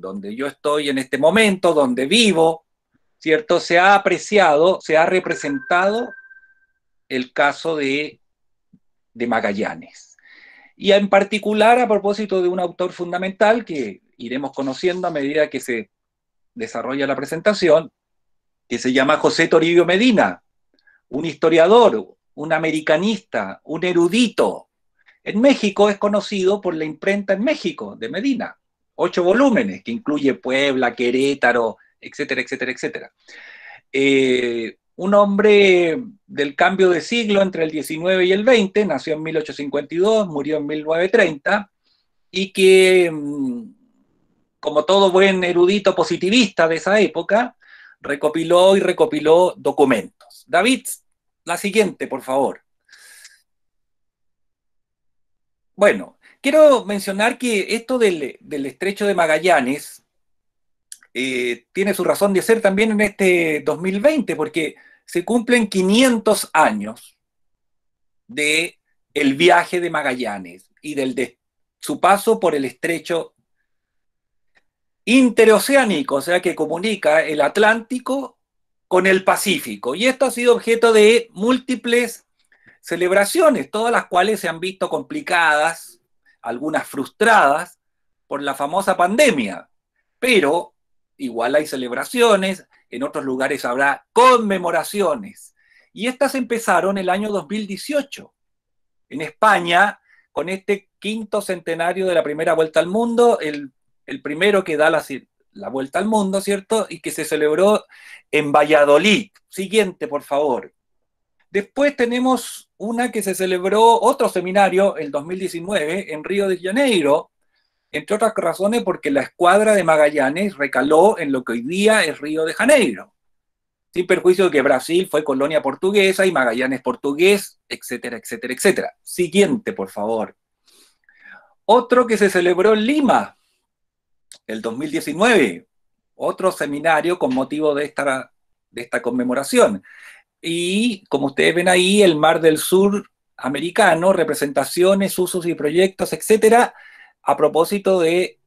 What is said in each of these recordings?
donde yo estoy en este momento, donde vivo, ¿cierto? Se ha apreciado, se ha representado el caso de Magallanes. Y en particular a propósito de un autor fundamental que iremos conociendo a medida que se desarrolla la presentación, que se llama José Toribio Medina, un historiador, un americanista, un erudito. En México es conocido por la imprenta en México de Medina, 8 volúmenes, que incluye Puebla, Querétaro, etcétera, etcétera, etcétera. Un hombre del cambio de siglo entre el 19 y el 20, nació en 1852, murió en 1930, y que, como todo buen erudito positivista de esa época, recopiló y recopiló documentos. David, la siguiente, por favor. Bueno, quiero mencionar que esto del estrecho de Magallanes tiene su razón de ser también en este 2020, porque se cumplen 500 años de el viaje de Magallanes y de su paso por el estrecho interoceánico, o sea, que comunica el Atlántico con el Pacífico. Y esto ha sido objeto de múltiples celebraciones, todas las cuales se han visto complicadas, algunas frustradas, por la famosa pandemia. Pero igual hay celebraciones, en otros lugares habrá conmemoraciones. Y estas empezaron el año 2018 en España, con este quinto centenario de la primera vuelta al mundo, el primero que da la vuelta al mundo, ¿cierto? Y que se celebró en Valladolid. Siguiente, por favor. Después tenemos una que se celebró, otro seminario, el 2019, en Río de Janeiro, entre otras razones porque la escuadra de Magallanes recaló en lo que hoy día es Río de Janeiro, sin perjuicio de que Brasil fue colonia portuguesa y Magallanes portugués, etcétera, etcétera, etcétera. Siguiente, por favor. Otro que se celebró en Lima, el 2019, otro seminario con motivo de esta conmemoración. Y como ustedes ven ahí, el Mar del Sur americano, representaciones, usos y proyectos, etcétera, a propósito de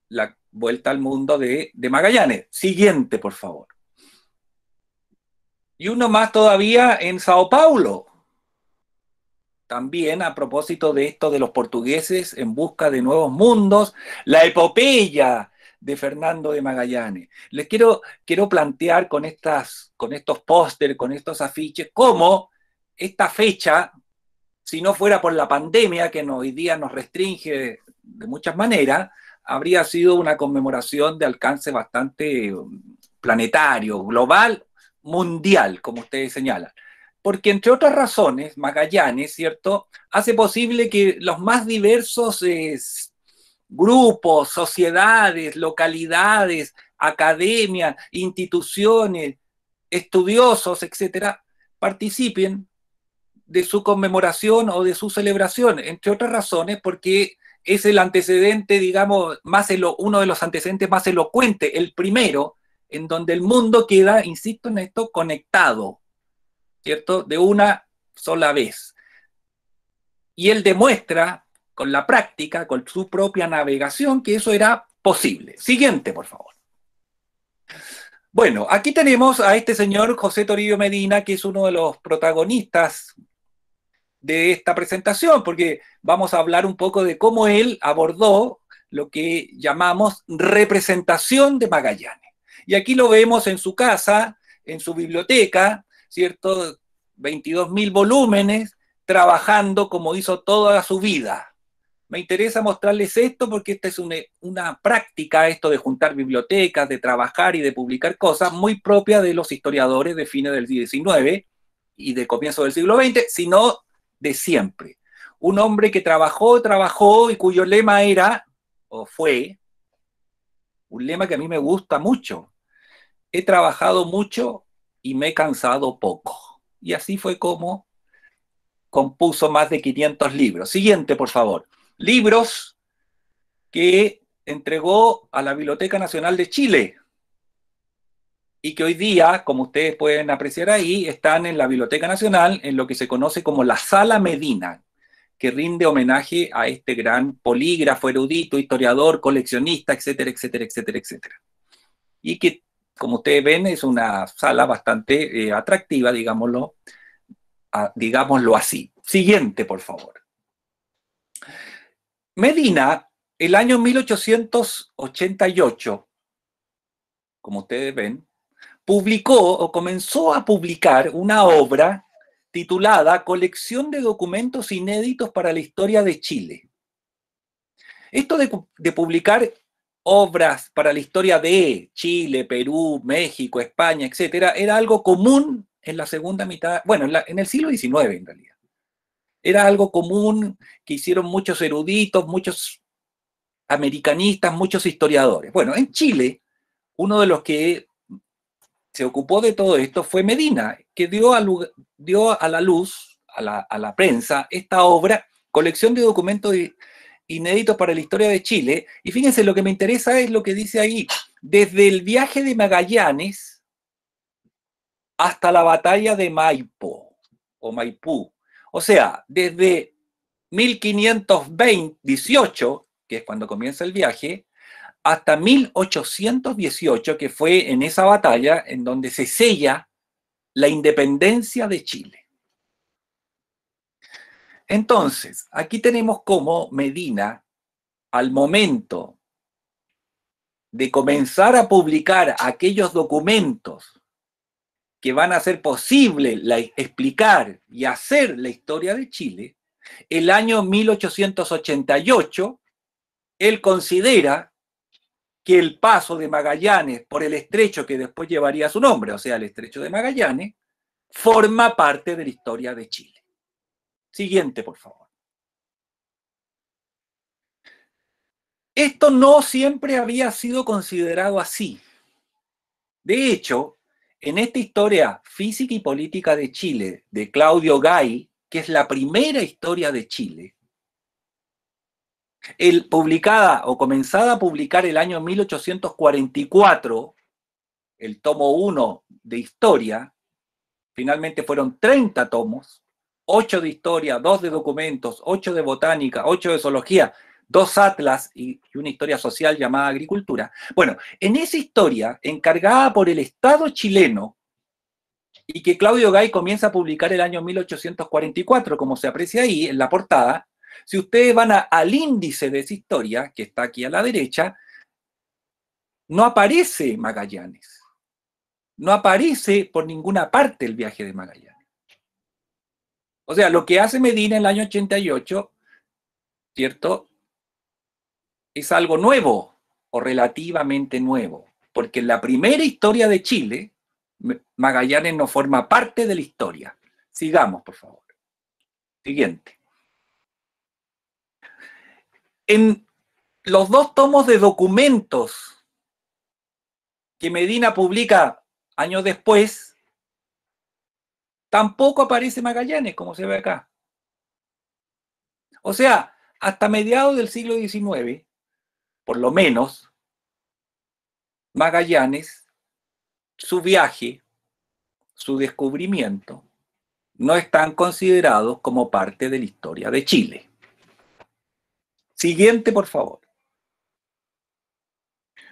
la vuelta al mundo de Magallanes. Siguiente, por favor. Y uno más todavía en Sao Paulo, también a propósito de esto de los portugueses en busca de nuevos mundos, la epopeya de Fernando de Magallanes. Les quiero plantear con estos pósteres, con estos afiches, cómo esta fecha, si no fuera por la pandemia que hoy día nos restringe de muchas maneras, habría sido una conmemoración de alcance bastante planetario, global, mundial, como ustedes señalan. Porque, entre otras razones, Magallanes, ¿cierto?, hace posible que los más diversos grupos, sociedades, localidades, academias, instituciones, estudiosos, etcétera, participen de su conmemoración o de su celebración, entre otras razones porque es el antecedente, digamos, uno de los antecedentes más elocuentes, el primero, en donde el mundo queda, insisto en esto, conectado, ¿cierto?, de una sola vez. Y él demuestra con la práctica, con su propia navegación, que eso era posible. Siguiente, por favor. Bueno, aquí tenemos a este señor José Toribio Medina, que es uno de los protagonistas de esta presentación, porque vamos a hablar un poco de cómo él abordó lo que llamamos representación de Magallanes. Y aquí lo vemos en su casa, en su biblioteca, ¿cierto? 22.000 volúmenes, trabajando como hizo toda su vida. Me interesa mostrarles esto porque esta es una práctica, esto de juntar bibliotecas, de trabajar y de publicar cosas, muy propia de los historiadores de fines del XIX y de comienzo del siglo XX, sino de siempre. Un hombre que trabajó y cuyo lema era, o fue, un lema que a mí me gusta mucho: he trabajado mucho y me he cansado poco. Y así fue como compuso más de 500 libros. Siguiente, por favor. Libros que entregó a la Biblioteca Nacional de Chile y que hoy día, como ustedes pueden apreciar ahí, están en la Biblioteca Nacional en lo que se conoce como la Sala Medina, que rinde homenaje a este gran polígrafo, erudito, historiador, coleccionista, etcétera, etcétera, etcétera, etcétera. Y que, como ustedes ven, es una sala bastante atractiva, digámoslo así. Siguiente, por favor. Medina, el año 1888, como ustedes ven, publicó o comenzó a publicar una obra titulada Colección de documentos inéditos para la historia de Chile. Esto de publicar obras para la historia de Chile, Perú, México, España, etcétera, era algo común en la segunda mitad, bueno, en el siglo XIX en realidad. Era algo común que hicieron muchos eruditos, muchos americanistas, muchos historiadores. Bueno, en Chile, uno de los que se ocupó de todo esto fue Medina, que dio a la luz, a la prensa, esta obra, Colección de documentos inéditos para la historia de Chile. Y fíjense, lo que me interesa es lo que dice ahí, desde el viaje de Magallanes hasta la batalla de Maipo, o Maipú. O sea, desde 1518, que es cuando comienza el viaje, hasta 1818, que fue en esa batalla en donde se sella la independencia de Chile. Entonces, aquí tenemos cómo Medina, al momento de comenzar a publicar aquellos documentos que van a hacer posible explicar y hacer la historia de Chile, el año 1888, él considera que el paso de Magallanes por el estrecho que después llevaría su nombre, o sea, el estrecho de Magallanes, forma parte de la historia de Chile. Siguiente, por favor. Esto no siempre había sido considerado así. De hecho, en esta historia física y política de Chile de Claudio Gay, que es la primera historia de Chile, publicada o comenzada a publicar el año 1844, el tomo 1 de historia, finalmente fueron 30 tomos, 8 de historia, 2 de documentos, 8 de botánica, 8 de zoología, 2 atlas y una historia social llamada agricultura. Bueno, en esa historia, encargada por el Estado chileno, y que Claudio Gay comienza a publicar el año 1844, como se aprecia ahí en la portada, si ustedes van al índice de esa historia, que está aquí a la derecha, no aparece Magallanes. No aparece por ninguna parte el viaje de Magallanes. O sea, lo que hace Medina en el año 88, ¿cierto? Es algo nuevo o relativamente nuevo, porque en la primera historia de Chile, Magallanes no forma parte de la historia. Sigamos, por favor. Siguiente. En los 2 tomos de documentos que Medina publica años después, tampoco aparece Magallanes, como se ve acá. O sea, hasta mediados del siglo XIX, por lo menos, Magallanes, su viaje, su descubrimiento, no están considerados como parte de la historia de Chile. Siguiente, por favor.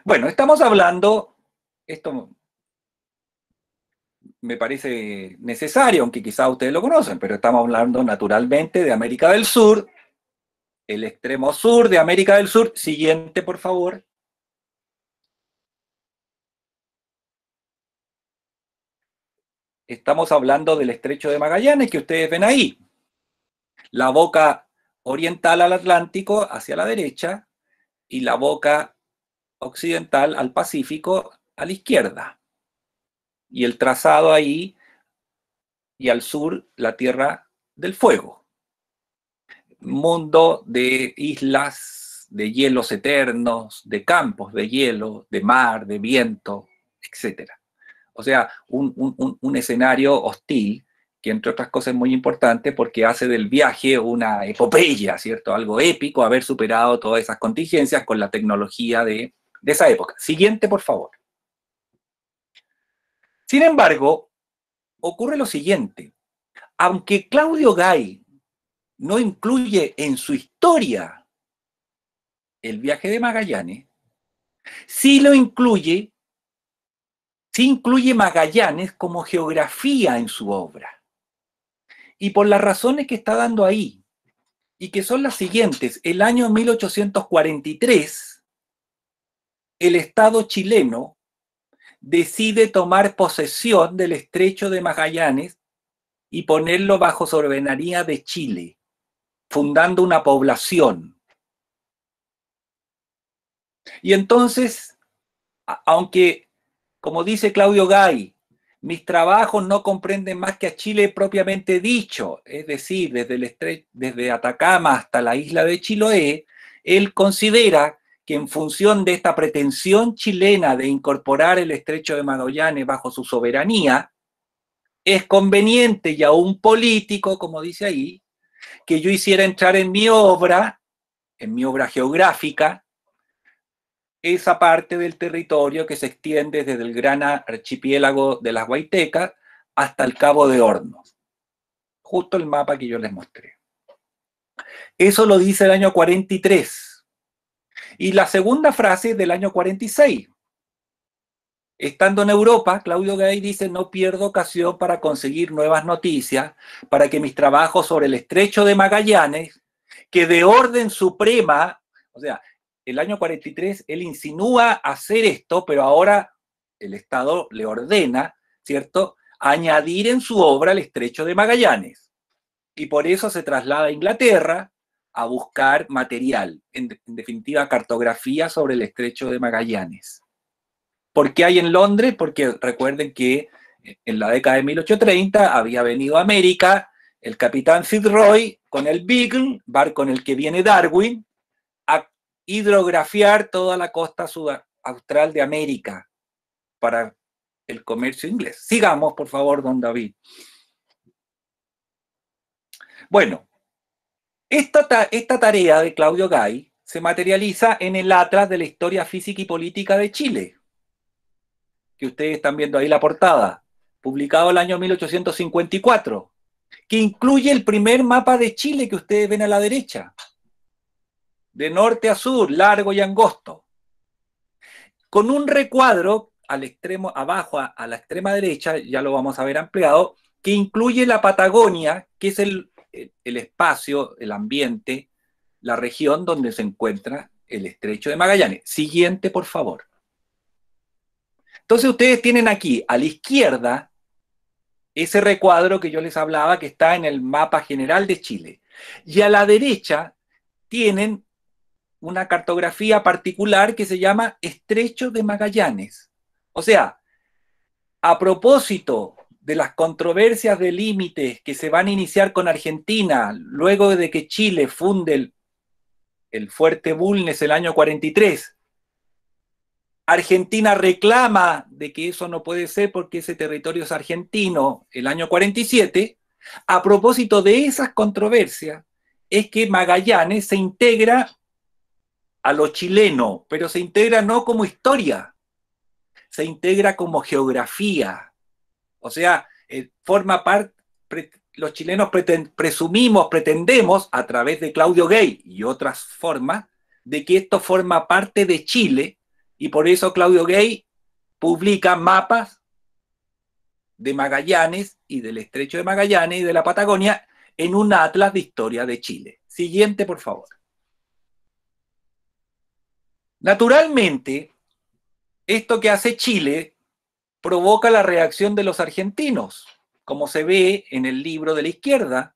Bueno, estamos hablando, esto me parece necesario, aunque quizás ustedes lo conocen, pero estamos hablando naturalmente de América del Sur, el extremo sur de América del Sur. Siguiente, por favor. Estamos hablando del estrecho de Magallanes que ustedes ven ahí. La boca oriental al Atlántico hacia la derecha y la boca occidental al Pacífico a la izquierda. Y el trazado ahí y al sur la Tierra del Fuego. Mundo de islas, de hielos eternos, de campos de hielo, de mar, de viento, etc. O sea, un escenario hostil que entre otras cosas es muy importante porque hace del viaje una epopeya, ¿cierto? Algo épico, haber superado todas esas contingencias con la tecnología de esa época. Siguiente, por favor. Sin embargo, ocurre lo siguiente. Aunque Claudio Gay no incluye en su historia el viaje de Magallanes, sí incluye Magallanes como geografía en su obra. Y por las razones que está dando ahí, y que son las siguientes: el año 1843, el Estado chileno decide tomar posesión del Estrecho de Magallanes y ponerlo bajo soberanía de Chile, fundando una población. Y entonces, aunque, como dice Claudio Gay, mis trabajos no comprenden más que a Chile propiamente dicho, es decir, desde Atacama hasta la isla de Chiloé, él considera que en función de esta pretensión chilena de incorporar el Estrecho de Magallanes bajo su soberanía, es conveniente y aún político, como dice ahí, que yo hiciera entrar en mi obra geográfica, esa parte del territorio que se extiende desde el gran archipiélago de las Huaytecas hasta el Cabo de Hornos. Justo el mapa que yo les mostré. Eso lo dice el año 43. Y la segunda frase es del año 46. Estando en Europa, Claudio Gay dice: no pierdo ocasión para conseguir nuevas noticias, para que mis trabajos sobre el Estrecho de Magallanes, que de orden suprema, o sea, el año 43 él insinúa hacer esto, pero ahora el Estado le ordena, ¿cierto?, añadir en su obra el Estrecho de Magallanes. Y por eso se traslada a Inglaterra a buscar material, en definitiva, cartografía sobre el Estrecho de Magallanes. ¿Por qué hay en Londres? Porque recuerden que en la década de 1830 había venido a América el capitán Fitzroy con el Beagle, barco en el que viene Darwin, a hidrografiar toda la costa austral de América para el comercio inglés. Sigamos, por favor, don David. Bueno, esta tarea de Claudio Gay se materializa en el Atlas de la Historia Física y Política de Chile, que ustedes están viendo ahí la portada, publicado el año 1854, que incluye el primer mapa de Chile que ustedes ven a la derecha, de norte a sur, largo y angosto, con un recuadro al extremo abajo, a la extrema derecha, ya lo vamos a ver ampliado, que incluye la Patagonia, que es el espacio, el ambiente, la región donde se encuentra el Estrecho de Magallanes. Siguiente, por favor. Entonces ustedes tienen aquí a la izquierda ese recuadro que yo les hablaba, que está en el mapa general de Chile. Y a la derecha tienen una cartografía particular que se llama Estrecho de Magallanes. O sea, a propósito de las controversias de límites que se van a iniciar con Argentina luego de que Chile funde el fuerte Bulnes el año 43, Argentina reclama de que eso no puede ser porque ese territorio es argentino el año 47. A propósito de esas controversias, es que Magallanes se integra a lo chileno, pero se integra no como historia, se integra como geografía. O sea, forma parte, los chilenos pretendemos, a través de Claudio Gay y otras formas, de que esto forma parte de Chile. Y por eso Claudio Gay publica mapas de Magallanes y del Estrecho de Magallanes y de la Patagonia en un atlas de historia de Chile. Siguiente, por favor. Naturalmente, esto que hace Chile provoca la reacción de los argentinos, como se ve en el libro de la izquierda,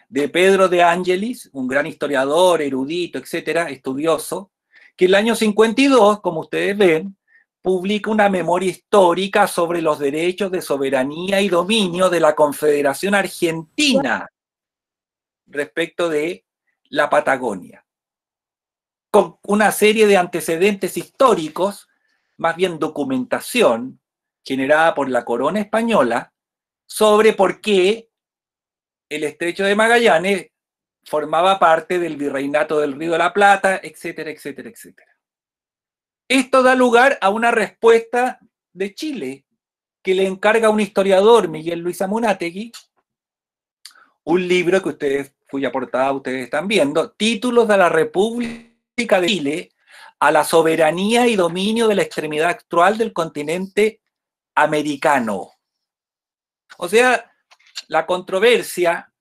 de Pedro de Angelis, un gran historiador, erudito, etcétera, estudioso, que el año 52, como ustedes ven, publica una memoria histórica sobre los derechos de soberanía y dominio de la Confederación Argentina respecto de la Patagonia, con una serie de antecedentes históricos, más bien documentación, generada por la corona española, sobre por qué el Estrecho de Magallanes formaba parte del virreinato del Río de la Plata, etcétera, etcétera, etcétera. Esto da lugar a una respuesta de Chile que le encarga a un historiador, Miguel Luis Amunátegui, un libro que ustedes cuya portada ustedes están viendo, títulos de la República de Chile a la soberanía y dominio de la extremidad actual del continente americano. O sea, la controversia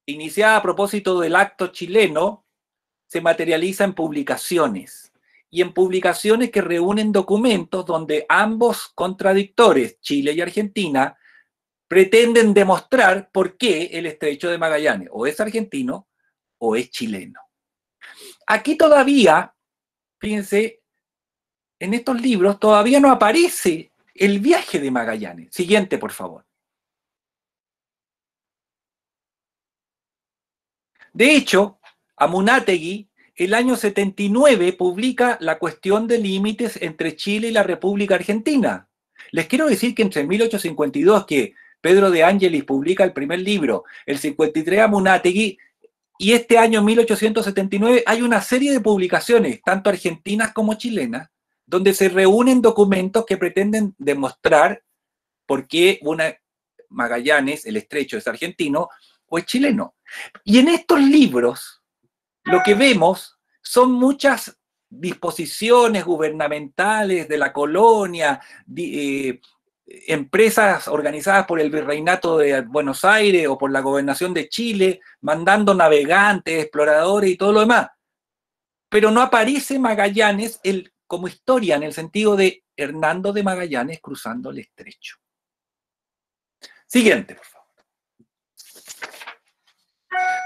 iniciada a propósito del acto chileno se materializa en publicaciones, y en publicaciones que reúnen documentos donde ambos contradictores, Chile y Argentina, pretenden demostrar por qué el Estrecho de Magallanes o es argentino o es chileno. Aquí todavía, fíjense, en estos libros todavía no aparece el viaje de Magallanes. Siguiente, por favor. De hecho, Amunátegui, el año 79, publica La cuestión de límites entre Chile y la República Argentina. Les quiero decir que entre 1852, que Pedro de Ángelis publica el primer libro, el 53 Amunátegui, y este año 1879 hay una serie de publicaciones, tanto argentinas como chilenas, donde se reúnen documentos que pretenden demostrar por qué Magallanes, el estrecho, es argentino o es chileno. Y en estos libros lo que vemos son muchas disposiciones gubernamentales de la colonia, empresas organizadas por el Virreinato de Buenos Aires o por la Gobernación de Chile, mandando navegantes, exploradores y todo lo demás. Pero no aparece Magallanes como historia en el sentido de Hernando de Magallanes cruzando el estrecho. Siguiente, por favor.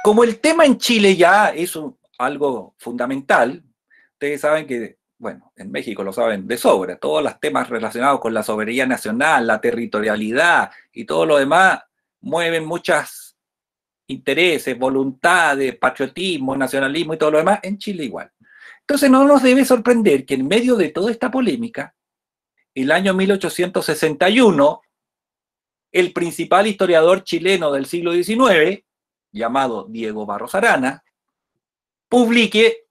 Como el tema en Chile ya es algo fundamental, ustedes saben que, bueno, en México lo saben de sobra, todos los temas relacionados con la soberanía nacional, la territorialidad y todo lo demás mueven muchos intereses, voluntades, patriotismo, nacionalismo y todo lo demás, en Chile igual. Entonces no nos debe sorprender que en medio de toda esta polémica, el año 1861, el principal historiador chileno del siglo XIX, llamado Diego Barros Arana, publique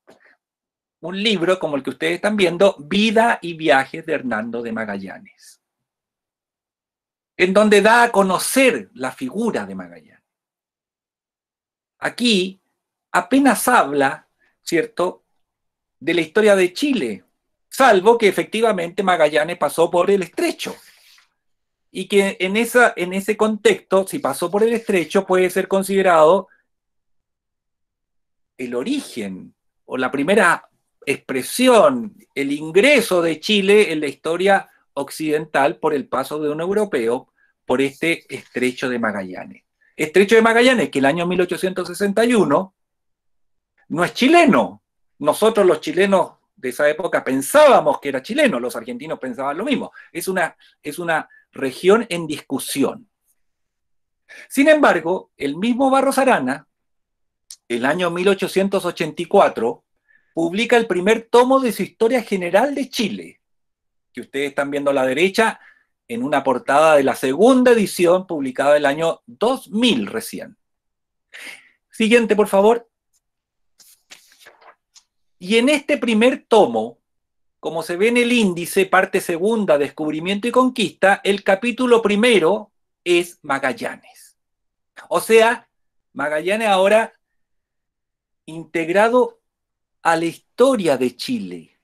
un libro como el que ustedes están viendo, Vida y viajes de Hernando de Magallanes, en donde da a conocer la figura de Magallanes. Aquí apenas habla, ¿cierto?, de la historia de Chile, salvo que efectivamente Magallanes pasó por el estrecho. Y que en ese contexto, si pasó por el estrecho, puede ser considerado el origen o la primera expresión, el ingreso de Chile en la historia occidental por el paso de un europeo por este estrecho de Magallanes. Estrecho de Magallanes que el año 1861 no es chileno. Nosotros los chilenos de esa época pensábamos que era chileno, los argentinos pensaban lo mismo. Es una región en discusión. Sin embargo, el mismo Barros Arana, el año 1884, publica el primer tomo de su Historia General de Chile, que ustedes están viendo a la derecha en una portada de la segunda edición publicada el año 2000 recién. Siguiente, por favor. Y en este primer tomo, como se ve en el índice, parte segunda, Descubrimiento y Conquista, el capítulo primero es Magallanes. O sea, Magallanes ahora integrado a la historia de Chile.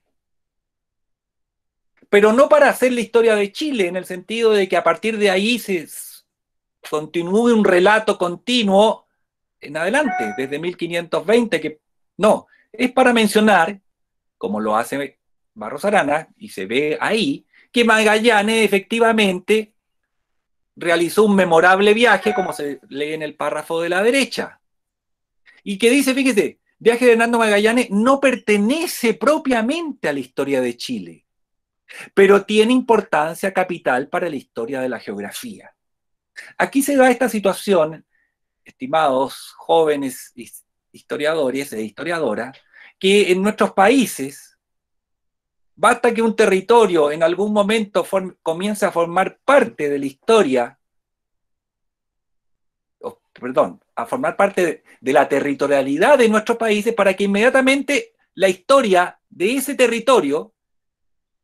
Pero no para hacer la historia de Chile, en el sentido de que a partir de ahí se continúe un relato continuo en adelante, desde 1520, que no, es para mencionar, como lo hace Barros Arana, y se ve ahí, que Magallanes efectivamente realizó un memorable viaje, como se lee en el párrafo de la derecha, y que dice, fíjese, viaje de Hernando Magallanes no pertenece propiamente a la historia de Chile, pero tiene importancia capital para la historia de la geografía. Aquí se da esta situación, estimados jóvenes historiadores e historiadoras, que en nuestros países basta que un territorio en algún momento comience a formar parte de la historia, a formar parte de la territorialidad de nuestros países para que inmediatamente la historia de ese territorio,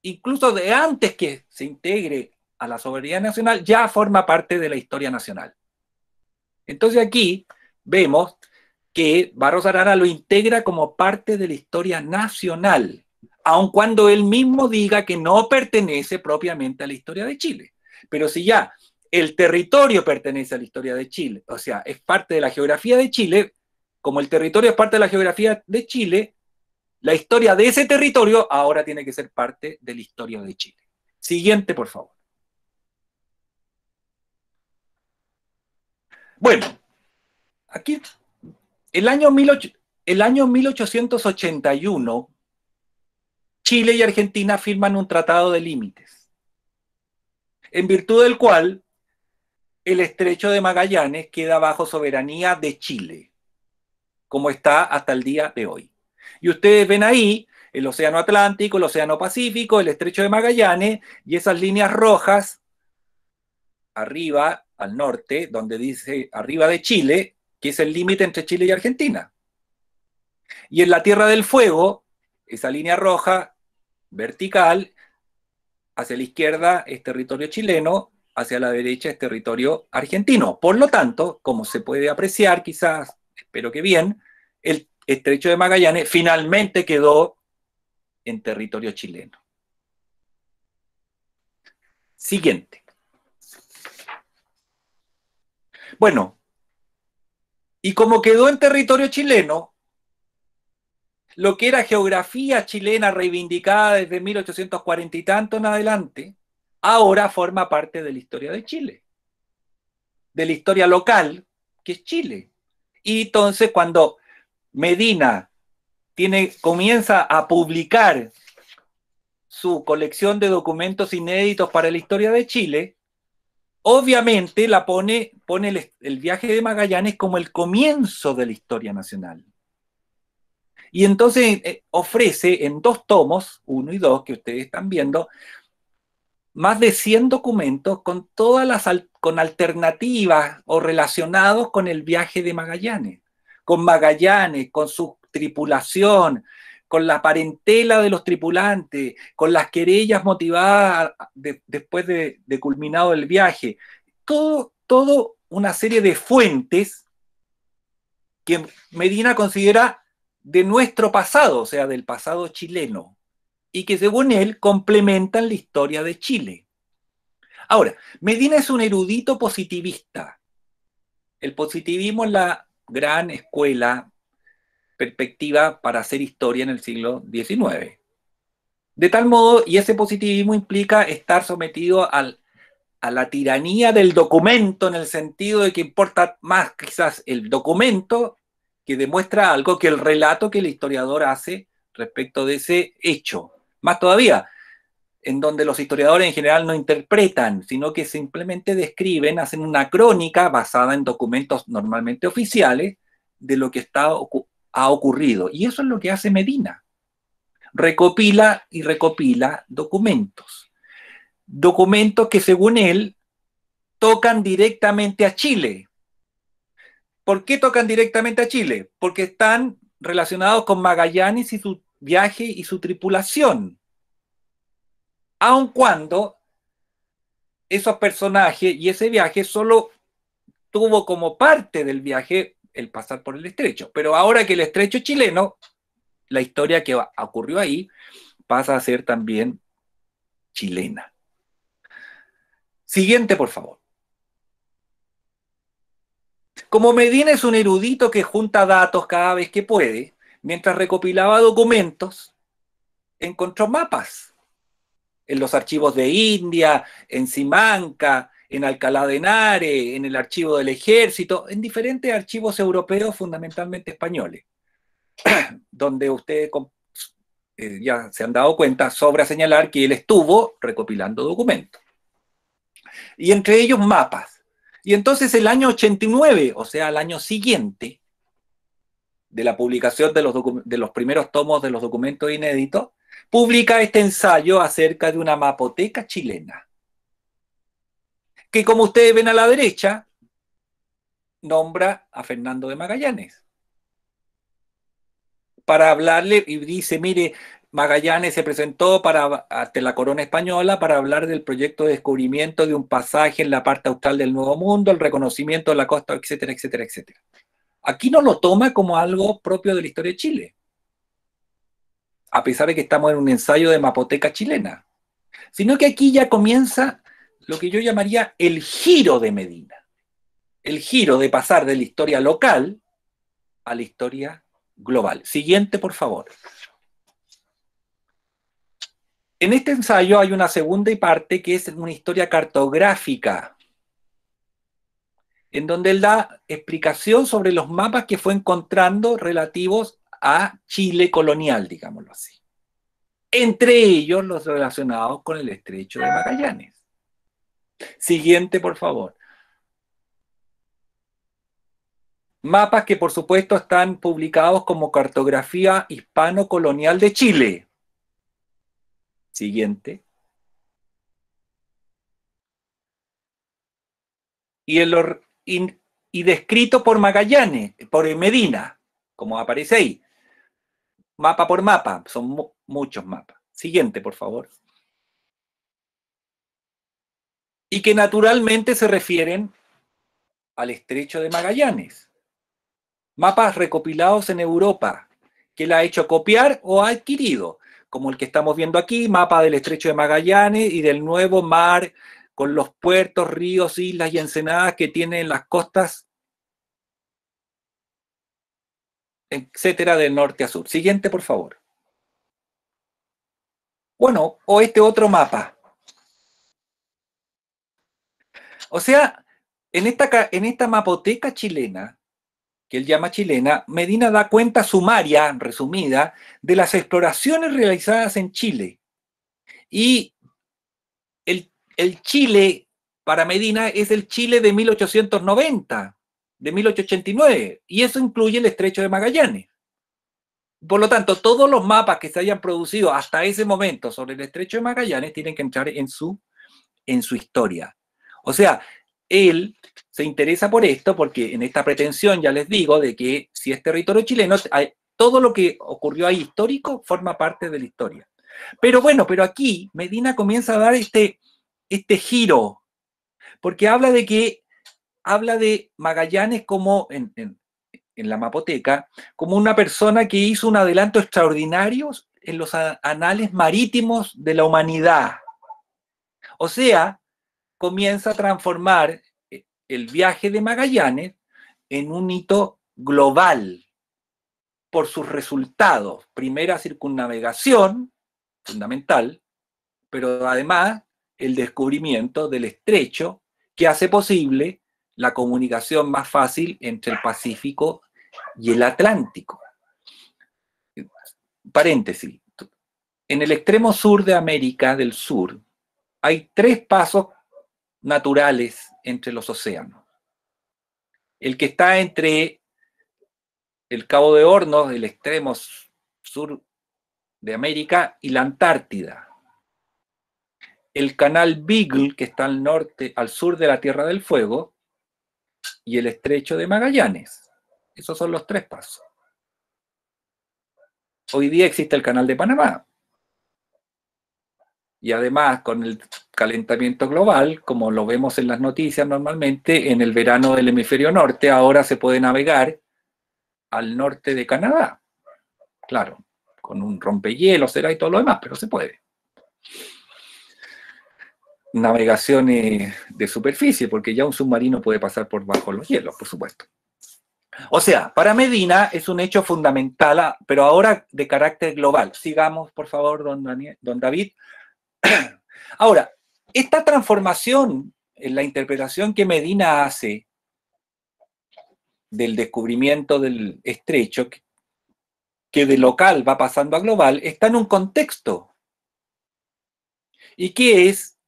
incluso de antes que se integre a la soberanía nacional, ya forma parte de la historia nacional. Entonces aquí vemos que Barros Arana lo integra como parte de la historia nacional, aun cuando él mismo diga que no pertenece propiamente a la historia de Chile. Pero si ya el territorio pertenece a la historia de Chile, o sea, es parte de la geografía de Chile, como el territorio es parte de la geografía de Chile, la historia de ese territorio ahora tiene que ser parte de la historia de Chile. Siguiente, por favor. Bueno, aquí el año 1881, Chile y Argentina firman un tratado de límites, en virtud del cual el estrecho de Magallanes queda bajo soberanía de Chile, como está hasta el día de hoy. Y ustedes ven ahí el Océano Atlántico, el Océano Pacífico, el estrecho de Magallanes y esas líneas rojas arriba, al norte, donde dice arriba de Chile, que es el límite entre Chile y Argentina. Y en la Tierra del Fuego, esa línea roja vertical, hacia la izquierda es territorio chileno, hacia la derecha es territorio argentino. Por lo tanto, como se puede apreciar, quizás, espero que bien, el estrecho de Magallanes finalmente quedó en territorio chileno. Siguiente. Bueno, y como quedó en territorio chileno, lo que era geografía chilena reivindicada desde 1840 y tanto en adelante, ahora forma parte de la historia de Chile, de la historia local, que es Chile. Y entonces cuando Medina comienza a publicar su colección de documentos inéditos para la historia de Chile, obviamente pone el viaje de Magallanes como el comienzo de la historia nacional. Y entonces ofrece en 2 tomos, 1 y 2, que ustedes están viendo, más de 100 documentos con alternativas o relacionados con el viaje de Magallanes, con su tripulación, con la parentela de los tripulantes, con las querellas motivadas después de culminado el viaje. Todo una serie de fuentes que Medina considera de nuestro pasado, o sea, del pasado chileno, y que según él complementan la historia de Chile. Ahora, Medina es un erudito positivista. El positivismo es la gran escuela perspectiva para hacer historia en el siglo XIX. De tal modo, y ese positivismo implica estar sometido a la tiranía del documento, en el sentido de que importa más quizás el documento que demuestra algo que el relato que el historiador hace respecto de ese hecho. Más todavía, en donde los historiadores en general no interpretan, sino que simplemente describen, hacen una crónica basada en documentos normalmente oficiales de lo que ha ocurrido. Y eso es lo que hace Medina. Recopila y recopila documentos. Documentos que según él tocan directamente a Chile. ¿Por qué tocan directamente a Chile? Porque están relacionados con Magallanes y su viaje y su tripulación. Aun cuando esos personajes y ese viaje solo tuvo como parte del viaje el pasar por el estrecho. Pero ahora que el estrecho es chileno, la historia que ocurrió ahí pasa a ser también chilena. Siguiente, por favor. Como Medina es un erudito que junta datos cada vez que puede, mientras recopilaba documentos, encontró mapas en los archivos de India, en Simancas, en Alcalá de Henares, en el archivo del Ejército, en diferentes archivos europeos, fundamentalmente españoles, donde ustedes ya se han dado cuenta, sobra señalar que él estuvo recopilando documentos. Y entre ellos mapas. Y entonces el año 89, o sea, el año siguiente de la publicación de los primeros tomos de los documentos inéditos, publica este ensayo acerca de una mapoteca chilena, que como ustedes ven a la derecha, nombra a Fernando de Magallanes. Para hablarle, y dice, mire, Magallanes se presentó ante la corona española para hablar del proyecto de descubrimiento de un pasaje en la parte austral del Nuevo Mundo, el reconocimiento de la costa, etcétera, etcétera, etcétera. aquí no lo toma como algo propio de la historia de Chile, a pesar de que estamos en un ensayo de mapoteca chilena, sino que aquí ya comienza lo que yo llamaría el giro de Medina, el giro de pasar de la historia local a la historia global. Siguiente, por favor. En este ensayo hay una segunda parte que es una historia cartográfica, en donde él da explicación sobre los mapas que fue encontrando relativos a Chile colonial, digámoslo así. Entre ellos los relacionados con el Estrecho de Magallanes. Siguiente, por favor. Mapas que por supuesto están publicados como Cartografía Hispano-Colonial de Chile. Siguiente. Y descrito por Magallanes, por Medina, como aparece ahí. Mapa por mapa, son muchos mapas. Siguiente, por favor. Y que naturalmente se refieren al Estrecho de Magallanes. Mapas recopilados en Europa, que él ha hecho copiar o ha adquirido, como el que estamos viendo aquí, mapa del Estrecho de Magallanes y del nuevo mar con los puertos, ríos, islas y ensenadas que tienen las costas, etcétera, de norte a sur. Siguiente, por favor. Bueno, o este otro mapa. O sea, en esta mapoteca chilena, que él llama chilena, Medina da cuenta sumaria, resumida, de las exploraciones realizadas en Chile. Y el Chile, para Medina, es el Chile de 1890, de 1889, y eso incluye el Estrecho de Magallanes. Por lo tanto, todos los mapas que se hayan producido hasta ese momento sobre el Estrecho de Magallanes tienen que entrar en su historia. O sea, él se interesa por esto porque en esta pretensión, ya les digo, de que si es territorio chileno, todo lo que ocurrió ahí histórico forma parte de la historia. Pero bueno, pero aquí Medina comienza a dar este giro, porque habla de Magallanes como en la mapoteca, como una persona que hizo un adelanto extraordinario en los anales marítimos de la humanidad. O sea, comienza a transformar el viaje de Magallanes en un hito global por sus resultados. Primera circunnavegación, fundamental, pero además el descubrimiento del estrecho que hace posible la comunicación más fácil entre el Pacífico y el Atlántico. Paréntesis. En el extremo sur de América del Sur hay 3 pasos naturales entre los océanos. El que está entre el Cabo de Hornos, el extremo sur de América, y la Antártida. El canal Beagle, que está al sur de la Tierra del Fuego, y el Estrecho de Magallanes. Esos son los 3 pasos. Hoy día existe el canal de Panamá. Y además, con el calentamiento global, como lo vemos en las noticias normalmente, en el verano del hemisferio norte, ahora se puede navegar al norte de Canadá. Claro, con un rompehielos será y todo lo demás, pero se puede. Navegaciones de superficie, porque ya un submarino puede pasar por bajo los hielos, por supuesto. O sea, para Medina es un hecho fundamental, pero ahora de carácter global. Sigamos, por favor, don David. Ahora, esta transformación en la interpretación que Medina hace del descubrimiento del estrecho, que de local va pasando a global, está en un contexto. ¿Y qué es?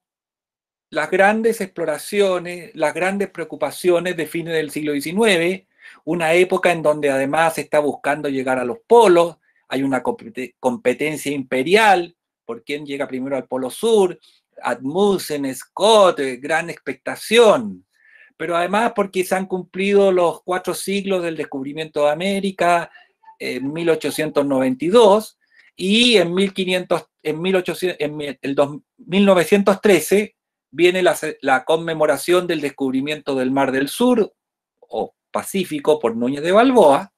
Las grandes exploraciones, las grandes preocupaciones de fines del siglo XIX, una época en donde además se está buscando llegar a los polos, hay una competencia imperial por quién llega primero al polo sur, Amundsen, Scott, gran expectación, pero además porque se han cumplido los 4 siglos del descubrimiento de América en 1892 y en 1913 viene la conmemoración del descubrimiento del Mar del Sur, o Pacífico por Núñez de Balboa,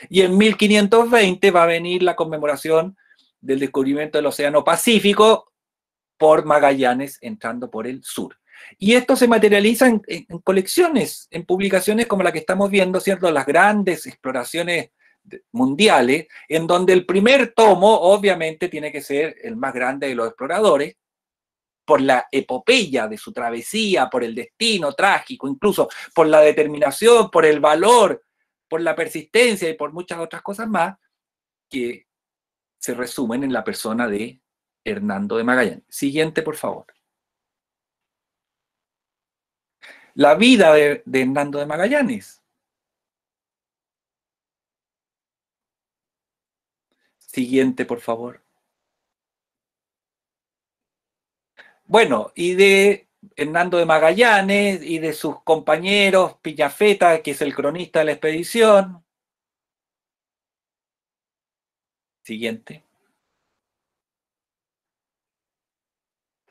y en 1520 va a venir la conmemoración del descubrimiento del Océano Pacífico por Magallanes entrando por el sur. Y esto se materializa en colecciones, en publicaciones como la que estamos viendo, ¿cierto? Las grandes exploraciones mundiales, en donde el primer tomo obviamente tiene que ser el más grande de los exploradores, por la epopeya de su travesía, por el destino trágico, incluso por la determinación, por el valor, por la persistencia y por muchas otras cosas más, que se resumen en la persona de Hernando de Magallanes. Siguiente, por favor. La vida de Hernando de Magallanes. Siguiente, por favor. Bueno, y de Hernando de Magallanes y de sus compañeros, Pigafetta, que es el cronista de la expedición. Siguiente.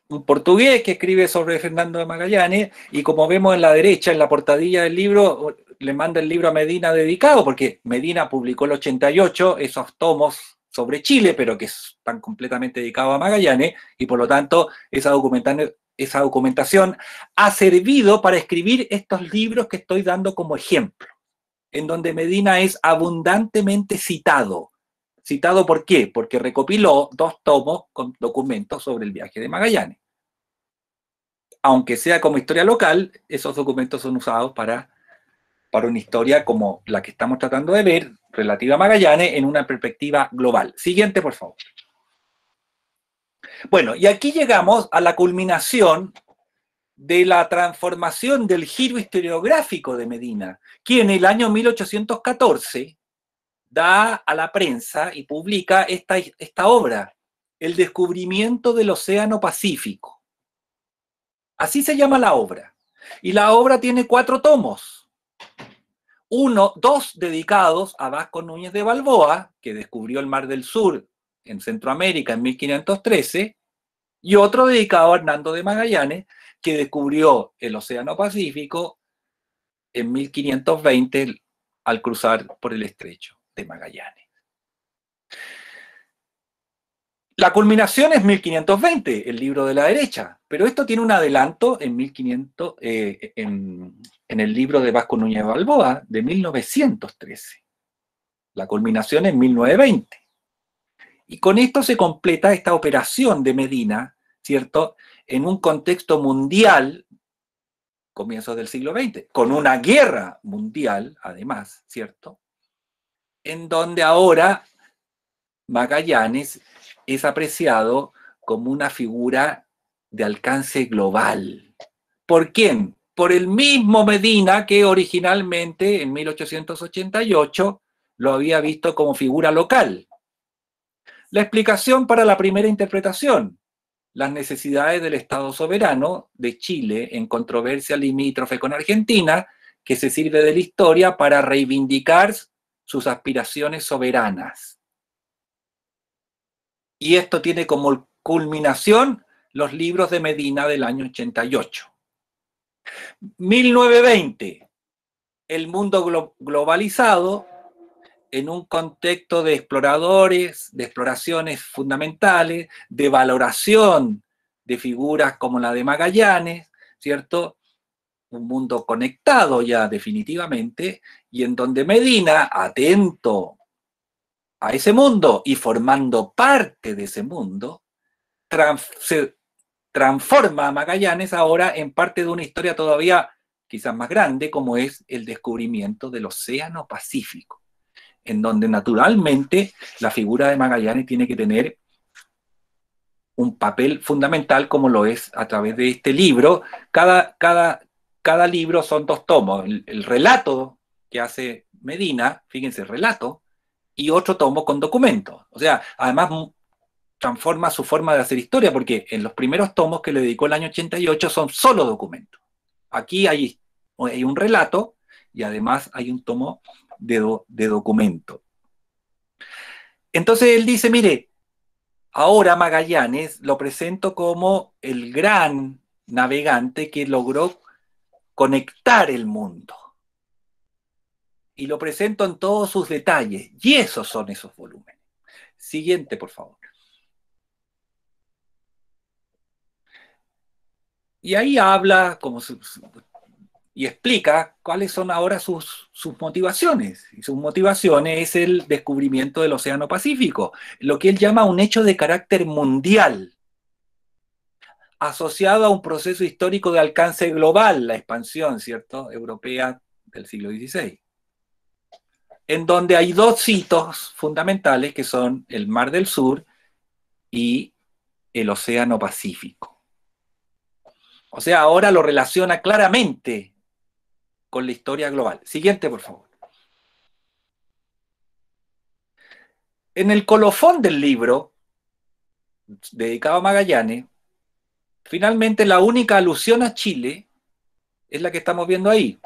Un portugués que escribe sobre Fernando de Magallanes, y como vemos en la derecha, en la portadilla del libro, le manda el libro a Medina dedicado, porque Medina publicó el 88 esos tomos sobre Chile, pero que están completamente dedicados a Magallanes, y por lo tanto esa documentación ha servido para escribir estos libros que estoy dando como ejemplo, en donde Medina es abundantemente citado. ¿Citado por qué? Porque recopiló 2 tomos con documentos sobre el viaje de Magallanes. Aunque sea como historia local, esos documentos son usados para una historia como la que estamos tratando de ver, relativa a Magallanes, en una perspectiva global. Siguiente, por favor. Bueno, y aquí llegamos a la culminación de la transformación del giro historiográfico de Medina, que en el año 1814 da a la prensa y publica esta obra, El descubrimiento del Océano Pacífico. Así se llama la obra. Y la obra tiene 4 tomos. 2 dedicados a Vasco Núñez de Balboa, que descubrió el Mar del Sur en Centroamérica en 1513, y otro dedicado a Hernando de Magallanes, que descubrió el Océano Pacífico en 1520 al cruzar por el Estrecho de Magallanes. La culminación es 1520, el libro de la derecha, pero esto tiene un adelanto en 1500, en el libro de Vasco Núñez de Balboa de 1913. La culminación es 1920. Y con esto se completa esta operación de Medina, ¿cierto?, en un contexto mundial, comienzos del siglo XX, con una guerra mundial, además, ¿cierto?, en donde ahora Magallanes es apreciado como una figura de alcance global. ¿Por quién? Por el mismo Medina que originalmente, en 1888, lo había visto como figura local. La explicación para la primera interpretación: las necesidades del Estado soberano de Chile en controversia limítrofe con Argentina, que se sirve de la historia para reivindicar sus aspiraciones soberanas. Y esto tiene como culminación los libros de Medina del año 88. 1920, el mundo globalizado, en un contexto de exploradores, de exploraciones fundamentales, de valoración de figuras como la de Magallanes, ¿cierto? Un mundo conectado ya definitivamente, y en donde Medina, atento a ese mundo y formando parte de ese mundo, se transforma a Magallanes ahora en parte de una historia todavía quizás más grande, como es el descubrimiento del Océano Pacífico, en donde naturalmente la figura de Magallanes tiene que tener un papel fundamental, como lo es a través de este libro. Cada libro son 2 tomos, el relato que hace Medina, fíjense, relato, y otro tomo con documentos. O sea, además transforma su forma de hacer historia, porque en los primeros tomos que le dedicó el año 88 son solo documentos. Aquí hay un relato y además hay un tomo de documento. Entonces él dice, mire, ahora Magallanes lo presento como el gran navegante que logró conectar el mundo. y lo presento en todos sus detalles. Y esos son esos volúmenes. Siguiente, por favor. Y ahí habla y explica cuáles son ahora sus motivaciones. Y sus motivaciones es el descubrimiento del Océano Pacífico, lo que él llama un hecho de carácter mundial, asociado a un proceso histórico de alcance global, la expansión, ¿cierto?, europea del siglo XVI, en donde hay dos hitos fundamentales que son el Mar del Sur y el Océano Pacífico. O sea, ahora lo relaciona claramente con la historia global. Siguiente, por favor. En el colofón del libro, dedicado a Magallanes, finalmente la única alusión a Chile es la que estamos viendo ahí,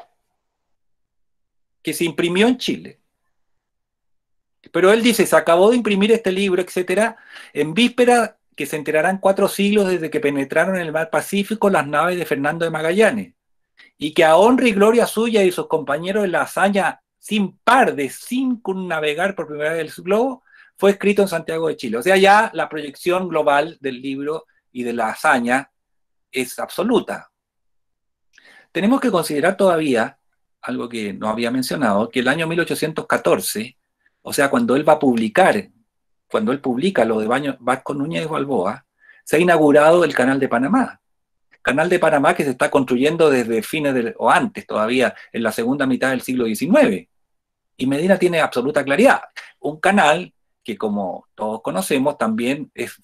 que se imprimió en Chile. Pero él dice, se acabó de imprimir este libro, etcétera, en víspera que se enterarán 4 siglos desde que penetraron en el mar Pacífico las naves de Fernando de Magallanes, y que a honra y gloria suya y sus compañeros en la hazaña sin par de circunnavegar por primera vez el globo, fue escrito en Santiago de Chile. O sea, ya la proyección global del libro y de la hazaña es absoluta. Tenemos que considerar todavía, algo que no había mencionado, que el año 1814, o sea, cuando él va a publicar, cuando él publica lo de Vasco Núñez de Balboa, se ha inaugurado el Canal de Panamá. Canal de Panamá que se está construyendo desde fines o antes todavía, en la segunda mitad del siglo XIX. Y Medina tiene absoluta claridad. Un canal que, como todos conocemos, también es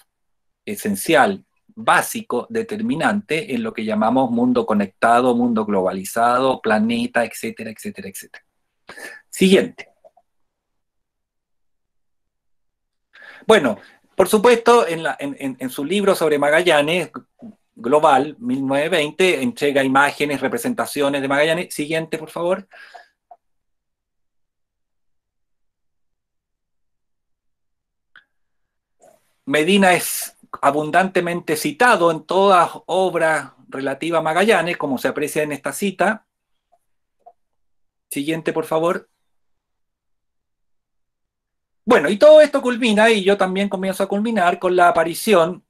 esencial, básico, determinante en lo que llamamos mundo conectado, mundo globalizado, planeta, etcétera, etcétera, etcétera. Siguiente. Bueno, por supuesto, en su libro sobre Magallanes, Global, 1920, entrega imágenes, representaciones de Magallanes. Siguiente, por favor. Medina es abundantemente citado en todas obras relativas a Magallanes, como se aprecia en esta cita. Siguiente, por favor. Bueno, y todo esto culmina, y yo también comienzo a culminar, con la aparición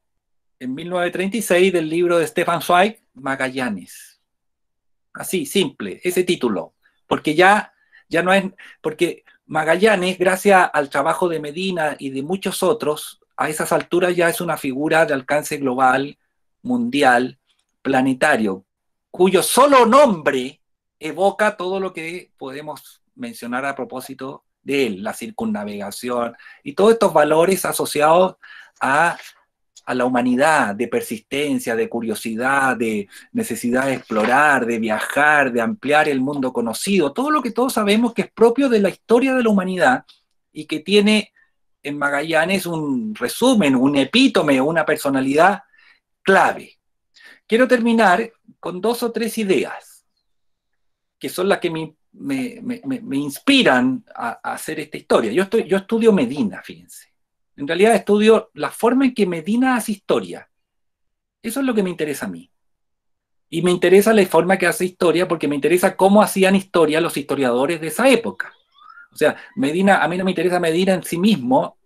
en 1936 del libro de Stefan Zweig, Magallanes. Así, simple, ese título. Porque ya no es, porque Magallanes, gracias al trabajo de Medina y de muchos otros, a esas alturas ya es una figura de alcance global, mundial, planetario, cuyo solo nombre evoca todo lo que podemos mencionar a propósito de él, la circunnavegación y todos estos valores asociados a la humanidad, de persistencia, de curiosidad, de necesidad de explorar, de viajar, de ampliar el mundo conocido, todo lo que todos sabemos que es propio de la historia de la humanidad y que tiene en Magallanes un resumen, un epítome, una personalidad clave. Quiero terminar con 2 o 3 ideas, que son las que me inspiran a hacer esta historia. Yo estudio Medina, fíjense. En realidad estudio la forma en que Medina hace historia. Eso es lo que me interesa a mí. Y me interesa la forma que hace historia porque me interesa cómo hacían historia los historiadores de esa época. O sea, Medina, a mí no me interesa Medina en sí mismo,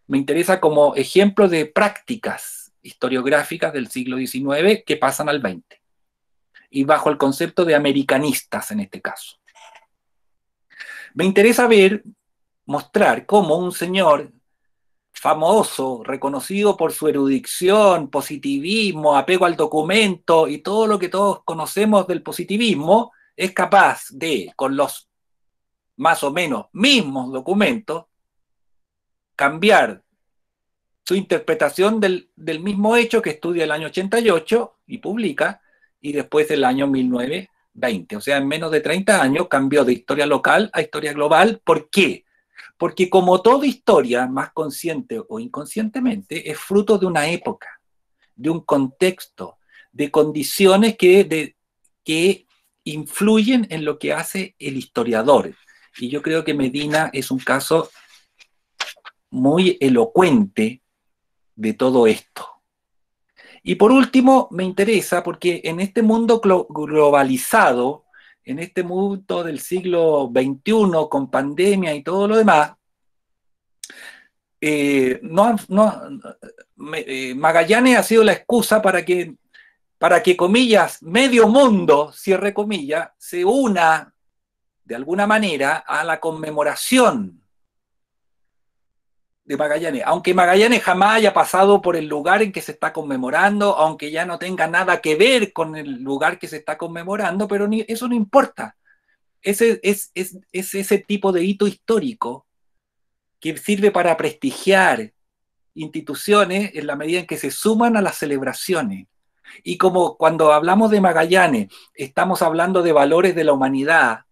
me interesa como ejemplo de prácticas historiográficas del siglo XIX que pasan al XX. Y bajo el concepto de americanistas en este caso. Me interesa mostrar cómo un señor famoso, reconocido por su erudición, positivismo, apego al documento y todo lo que todos conocemos del positivismo, es capaz de, con los más o menos mismos documentos, cambiar su interpretación del mismo hecho que estudia el año 88 y publica, y después el año 1920. O sea, en menos de 30 años cambió de historia local a historia global. ¿Por qué? Porque como toda historia, más consciente o inconscientemente, es fruto de una época, de un contexto, de condiciones que influyen en lo que hace el historiador. Y yo creo que Medina es un caso muy elocuente de todo esto. Y por último, me interesa porque en este mundo globalizado, en este mundo del siglo XXI, con pandemia y todo lo demás, Magallanes ha sido la excusa para que, comillas, medio mundo, cierre comillas, se una de alguna manera a la conmemoración de Magallanes, aunque Magallanes jamás haya pasado por el lugar en que se está conmemorando, aunque ya no tenga nada que ver con el lugar que se está conmemorando, pero eso no importa. Es ese tipo de hito histórico que sirve para prestigiar instituciones en la medida en que se suman a las celebraciones. Y como cuando hablamos de Magallanes, estamos hablando de valores de la humanidad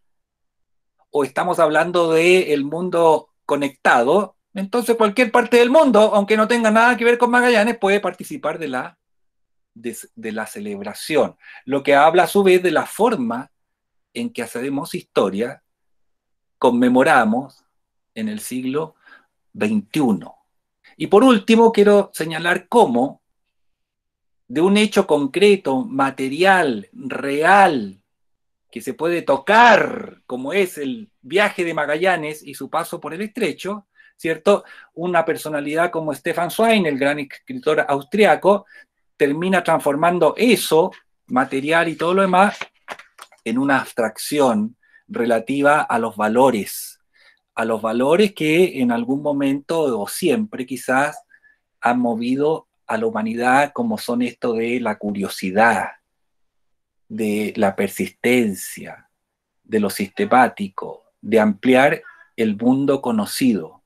o estamos hablando del mundo conectado, entonces cualquier parte del mundo, aunque no tenga nada que ver con Magallanes, puede participar de la celebración. Lo que habla a su vez de la forma en que hacemos historia, conmemoramos en el siglo XXI. Y por último, quiero señalar cómo de un hecho concreto, material, real, que se puede tocar, como es el viaje de Magallanes y su paso por el estrecho, ¿cierto? Una personalidad como Stefan Zweig, el gran escritor austriaco, termina transformando eso, material y todo lo demás, en una abstracción relativa a los valores que en algún momento o siempre quizás han movido a la humanidad, como son esto de la curiosidad, de la persistencia, de lo sistemático, de ampliar el mundo conocido.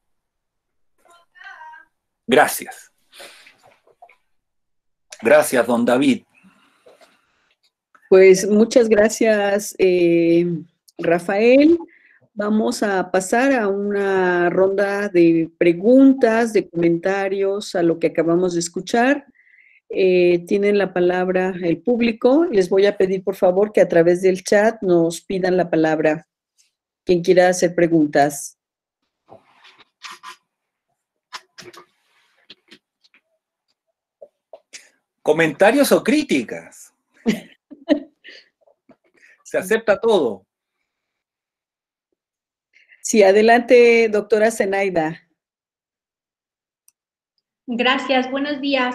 Gracias. Gracias, don David. Pues muchas gracias, Rafael. Vamos a pasar a una ronda de preguntas, de comentarios a lo que acabamos de escuchar. Tienen la palabra el público. Les voy a pedir, por favor, que a través del chat nos pidan la palabra. Quien quiera hacer preguntas. ¿Comentarios o críticas? Se acepta todo. Sí, adelante, doctora Zenaida. Gracias, buenos días.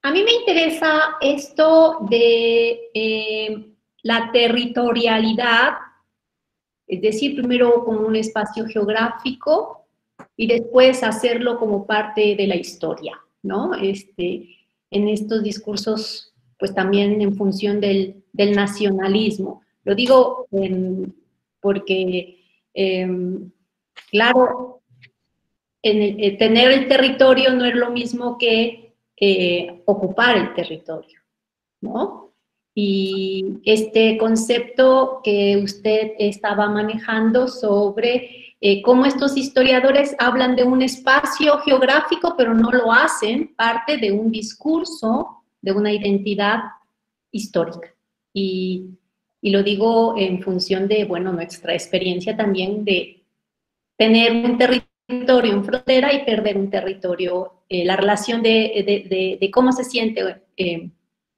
A mí me interesa esto de la territorialidad, es decir, primero como un espacio geográfico y después hacerlo como parte de la historia, ¿no? En estos discursos, pues también en función del nacionalismo. Lo digo porque, claro, tener el territorio no es lo mismo que ocupar el territorio, ¿no? Y este concepto que usted estaba manejando sobre cómo estos historiadores hablan de un espacio geográfico, pero no lo hacen parte de un discurso, de una identidad histórica. Y lo digo en función de, bueno, nuestra experiencia también de tener un territorio en frontera y perder un territorio, la relación de cómo se siente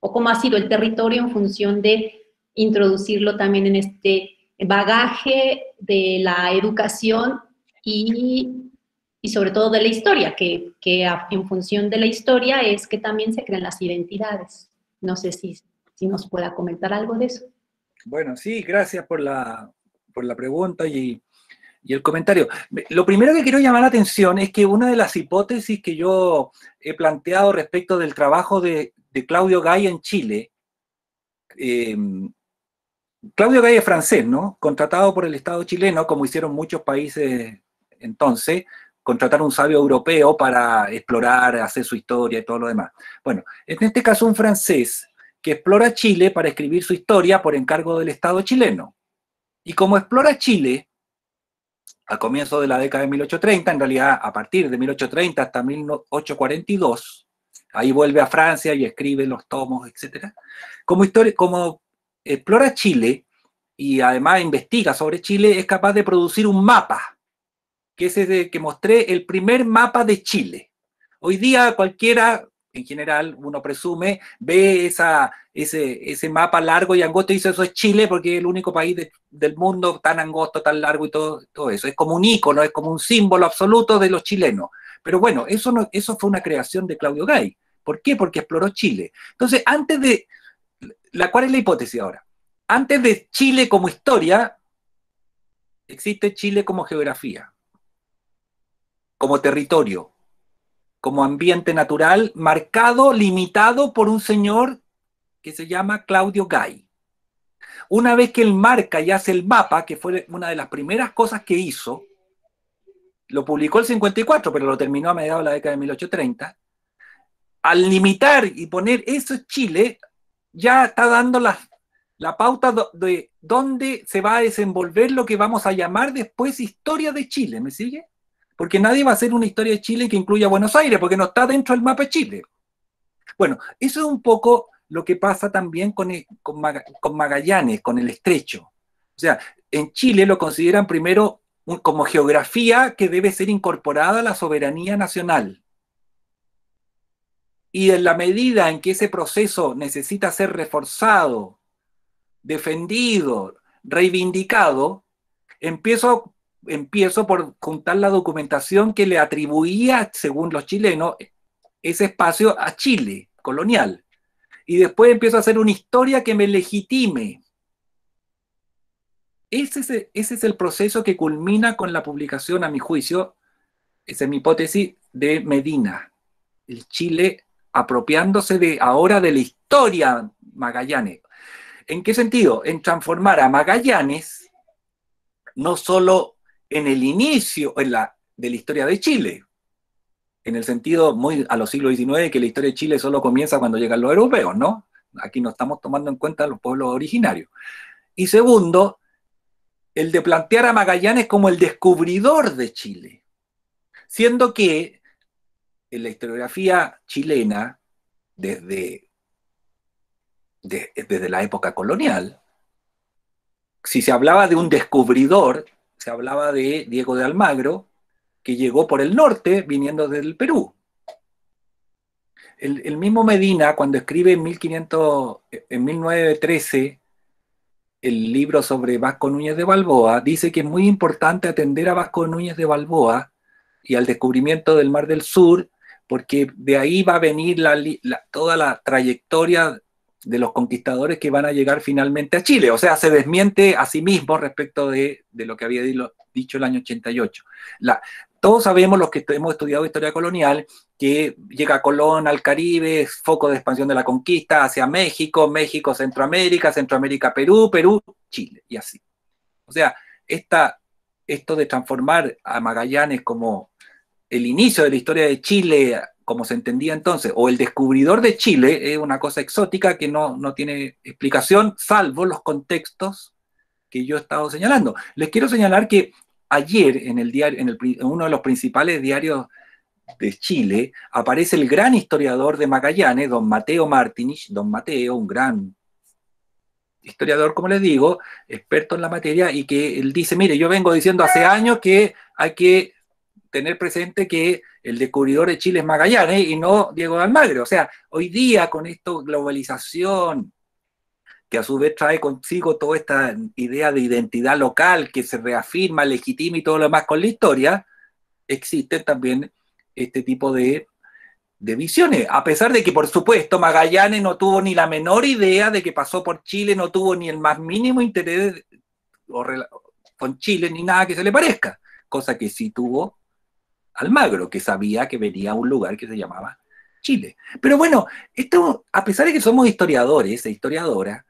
o cómo ha sido el territorio en función de introducirlo también en este bagaje de la educación y sobre todo de la historia, que en función de la historia es que también se crean las identidades. No sé si nos pueda comentar algo de eso. Bueno, sí, gracias por la pregunta y el comentario. Lo primero que quiero llamar la atención es que una de las hipótesis que yo he planteado respecto del trabajo de Claudio Gay en Chile, Claudio Gay es francés, ¿no? Contratado por el Estado chileno, como hicieron muchos países entonces, contratar un sabio europeo para explorar, hacer su historia y todo lo demás. Bueno, en este caso un francés que explora Chile para escribir su historia por encargo del Estado chileno. Y como explora Chile, a comienzos de la década de 1830, en realidad a partir de 1830 hasta 1842, ahí vuelve a Francia y escribe los tomos, etc. Como explora Chile y además investiga sobre Chile, es capaz de producir un mapa, que es ese que mostré, el primer mapa de Chile. Hoy día cualquiera, en general, uno presume, ve ese mapa largo y angosto, y dice eso es Chile porque es el único país del mundo tan angosto, tan largo y todo eso. Es como un ícono, es como un símbolo absoluto de los chilenos. Pero bueno, eso fue una creación de Claudio Gay. ¿Por qué? Porque exploró Chile. Entonces, ¿cuál es la hipótesis ahora? Antes de Chile como historia, existe Chile como geografía, como territorio, como ambiente natural, marcado, limitado por un señor que se llama Claudio Gay. Una vez que él marca y hace el mapa, que fue una de las primeras cosas que hizo, lo publicó el 54, pero lo terminó a mediados de la década de 1830, al limitar y poner eso es Chile, ya está dando la pauta de dónde se va a desenvolver lo que vamos a llamar después historia de Chile, ¿me sigue? Porque nadie va a hacer una historia de Chile que incluya Buenos Aires, porque no está dentro del mapa de Chile. Bueno, eso es un poco lo que pasa también con Magallanes, con el estrecho. O sea, en Chile lo consideran primero como geografía que debe ser incorporada a la soberanía nacional. Y en la medida en que ese proceso necesita ser reforzado, defendido, reivindicado, empiezo por juntar la documentación que le atribuía, según los chilenos, ese espacio a Chile colonial. Y después empiezo a hacer una historia que me legitime. Ese es el proceso que culmina con la publicación, a mi juicio, esa es mi hipótesis, de Medina. El Chile apropiándose ahora de la historia Magallanes. ¿En qué sentido? En transformar a Magallanes no solo en el inicio de la historia de Chile, en el sentido muy a los siglos XIX, que la historia de Chile solo comienza cuando llegan los europeos, ¿no? Aquí no estamos tomando en cuenta los pueblos originarios. Y segundo, el de plantear a Magallanes como el descubridor de Chile, siendo que en la historiografía chilena, desde la época colonial, si se hablaba de un descubridor, se hablaba de Diego de Almagro, que llegó por el norte viniendo del Perú. El mismo Medina, cuando escribe en 1913 el libro sobre Vasco Núñez de Balboa, dice que es muy importante atender a Vasco Núñez de Balboa y al descubrimiento del Mar del Sur, porque de ahí va a venir toda la trayectoria de los conquistadores que van a llegar finalmente a Chile. O sea, se desmiente a sí mismo respecto de lo que había dicho el año 88. Todos sabemos, los que hemos estudiado historia colonial, que llega Colón al Caribe, foco de expansión de la conquista hacia México, México, Centroamérica, Centroamérica, Perú, Perú, Chile, y así. O sea, esto de transformar a Magallanes como el inicio de la historia de Chile, como se entendía entonces, o el descubridor de Chile, es una cosa exótica que no tiene explicación, salvo los contextos que yo he estado señalando. Les quiero señalar que ayer en uno de los principales diarios de Chile aparece el gran historiador de Magallanes, don Mateo Martinich, don Mateo, un gran historiador, como les digo, experto en la materia, y que él dice, mire, yo vengo diciendo hace años que hay que tener presente que el descubridor de Chile es Magallanes y no Diego de Almagro. O sea, hoy día con esto globalización, que a su vez trae consigo toda esta idea de identidad local que se reafirma, legitima y todo lo demás con la historia, existen también este tipo de visiones, a pesar de que, por supuesto, Magallanes no tuvo ni la menor idea de que pasó por Chile, no tuvo ni el más mínimo interés con Chile, ni nada que se le parezca, cosa que sí tuvo Almagro, que sabía que venía a un lugar que se llamaba Chile. Pero bueno, esto, a pesar de que somos historiadores e historiadoras,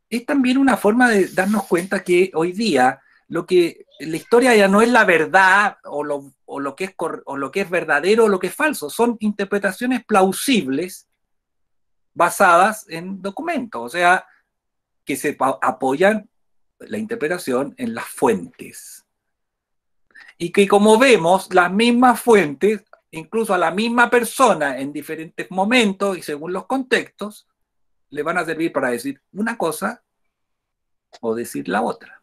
es también una forma de darnos cuenta que hoy día la historia ya no es la verdad o lo que es verdadero o lo que es falso, son interpretaciones plausibles basadas en documentos, o sea, que se apoyan la interpretación en las fuentes. Y que como vemos, las mismas fuentes, incluso a la misma persona en diferentes momentos y según los contextos, le van a servir para decir una cosa o decir la otra.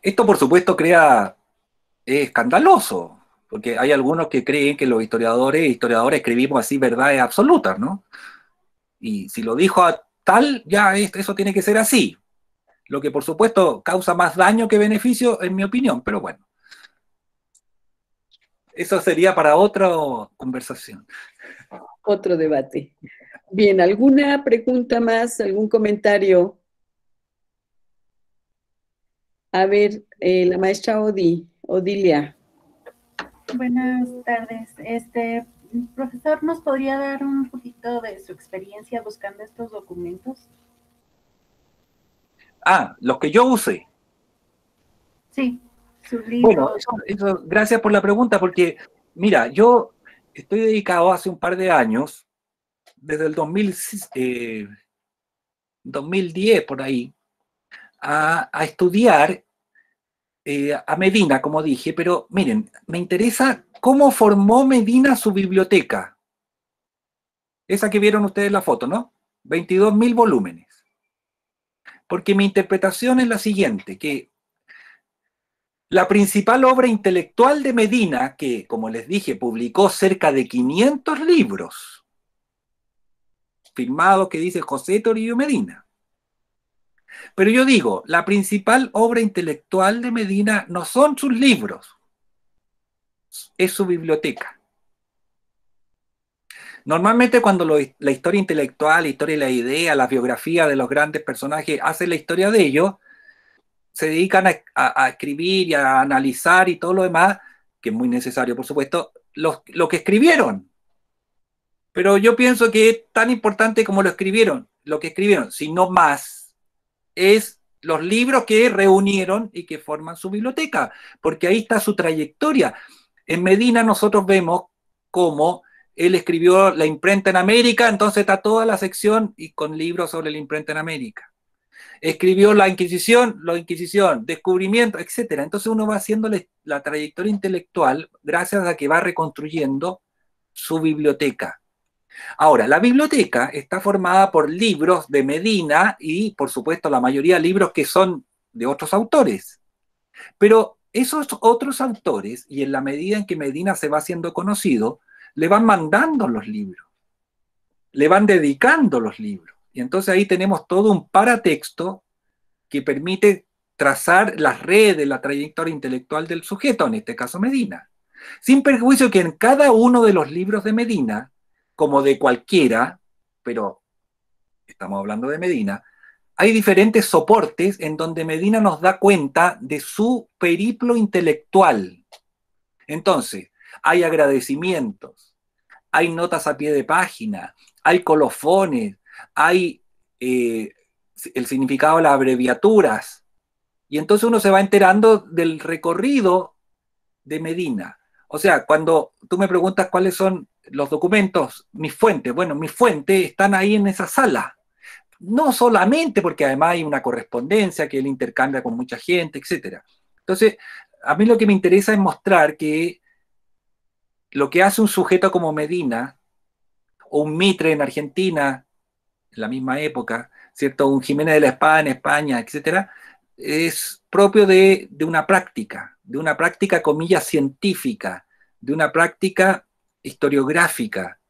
Esto, por supuesto, crea es escandaloso, porque hay algunos que creen que los historiadores escribimos así verdades absolutas, ¿no? Y si lo dijo a tal, ya eso tiene que ser así. Lo que por supuesto causa más daño que beneficio, en mi opinión, pero bueno. Eso sería para otra conversación. Otro debate. Bien, ¿alguna pregunta más? ¿Algún comentario? A ver, la maestra Odilia. Buenas tardes. Profesor, ¿nos podría dar un poquito de su experiencia buscando estos documentos? Los que yo usé. Sí, sus libros. Bueno, gracias por la pregunta, porque, mira, yo estoy dedicado hace un par de años, desde el 2010 por ahí, a estudiar a Medina, como dije, pero miren, me interesa cómo formó Medina su biblioteca. Esa que vieron ustedes en la foto, ¿no? 22.000 volúmenes. Porque mi interpretación es la siguiente, que la principal obra intelectual de Medina, que, como les dije, publicó cerca de 500 libros, firmado que dice José Toribio Medina. Pero yo digo, la principal obra intelectual de Medina no son sus libros, es su biblioteca. Normalmente cuando la historia intelectual, la historia de la idea, la biografía de los grandes personajes hace la historia de ellos, se dedican a escribir y a analizar y todo lo demás, que es muy necesario, por supuesto, lo que escribieron. Pero yo pienso que es tan importante como lo que escribieron, si no más, es los libros que reunieron y que forman su biblioteca, porque ahí está su trayectoria. En Medina nosotros vemos cómo él escribió La imprenta en América, entonces está toda la sección y con libros sobre la imprenta en América. Escribió la Inquisición, descubrimiento, etc. Entonces uno va haciendo la trayectoria intelectual gracias a que va reconstruyendo su biblioteca. Ahora, la biblioteca está formada por libros de Medina y, por supuesto, la mayoría de libros que son de otros autores. Pero esos otros autores, y en la medida en que Medina se va haciendo conocido, le van mandando los libros, le van dedicando los libros. Y entonces ahí tenemos todo un paratexto que permite trazar las redes, la trayectoria intelectual del sujeto, en este caso Medina. Sin perjuicio que en cada uno de los libros de Medina, como de cualquiera, pero estamos hablando de Medina, hay diferentes soportes en donde Medina nos da cuenta de su periplo intelectual. Entonces, hay agradecimientos, hay notas a pie de página, hay colofones, hay el significado de las abreviaturas, y entonces uno se va enterando del recorrido de Medina. O sea, cuando tú me preguntas cuáles son los documentos, mis fuentes están ahí en esa sala. No solamente porque además hay una correspondencia que él intercambia con mucha gente, etc. Entonces, a mí lo que me interesa es mostrar que lo que hace un sujeto como Medina, o un Mitre en Argentina, en la misma época, ¿cierto? Un Jiménez de la Espada en España, etc., es propio de una práctica, comillas, científica, de una práctica historiográfica,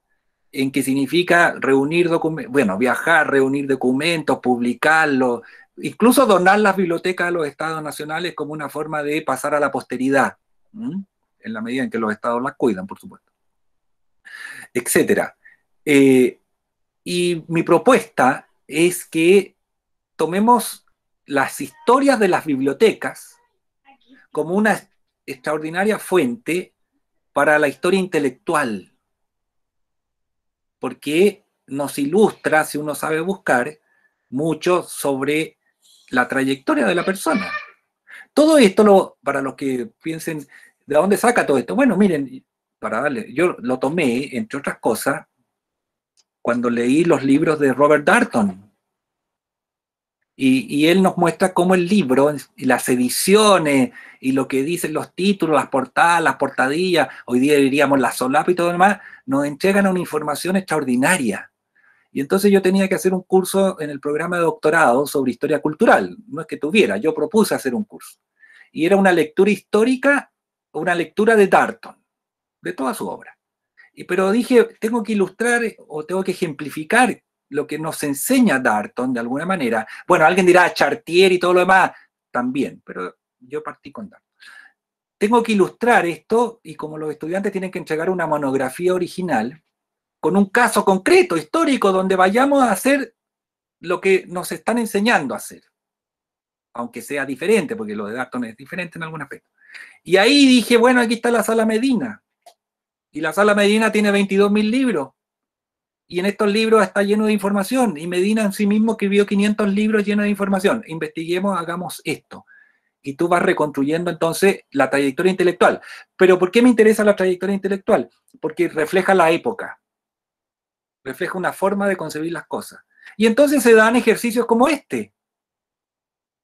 en que significa reunir documentos, bueno, viajar, reunir documentos, publicarlos, incluso donar las bibliotecas a los estados nacionales como una forma de pasar a la posteridad, en la medida en que los estados las cuidan, por supuesto, etcétera. Y mi propuesta es que tomemos las historias de las bibliotecas como una extraordinaria fuente para la historia intelectual, porque nos ilustra, si uno sabe buscar, mucho sobre la trayectoria de la persona. Todo esto, para los que piensen, ¿de dónde saca todo esto? Bueno, miren, yo lo tomé, entre otras cosas, cuando leí los libros de Robert Darnton. Y él nos muestra cómo el libro, y las ediciones, y lo que dicen los títulos, las portadas, las portadillas, hoy día diríamos la solapa y todo lo demás, nos entregan una información extraordinaria. Y entonces yo tenía que hacer un curso en el programa de doctorado sobre historia cultural. No es que tuviera, yo propuse hacer un curso. Y era una lectura histórica, una lectura de Darton, de toda su obra. Pero dije, tengo que ilustrar o tengo que ejemplificar lo que nos enseña Darton de alguna manera. Bueno, alguien dirá Chartier y todo lo demás, también, pero yo partí con Darton. Tengo que ilustrar esto y como los estudiantes tienen que entregar una monografía original con un caso concreto, histórico, donde vayamos a hacer lo que nos están enseñando a hacer, aunque sea diferente, porque lo de Darton es diferente en algún aspecto. Y ahí dije, bueno, aquí está la Sala Medina, y la Sala Medina tiene 22.000 libros, y en estos libros está lleno de información, y Medina en sí mismo escribió 500 libros llenos de información. Investiguemos, hagamos esto. Y tú vas reconstruyendo entonces la trayectoria intelectual. Pero ¿por qué me interesa la trayectoria intelectual? Porque refleja la época, refleja una forma de concebir las cosas. Y entonces se dan ejercicios como este,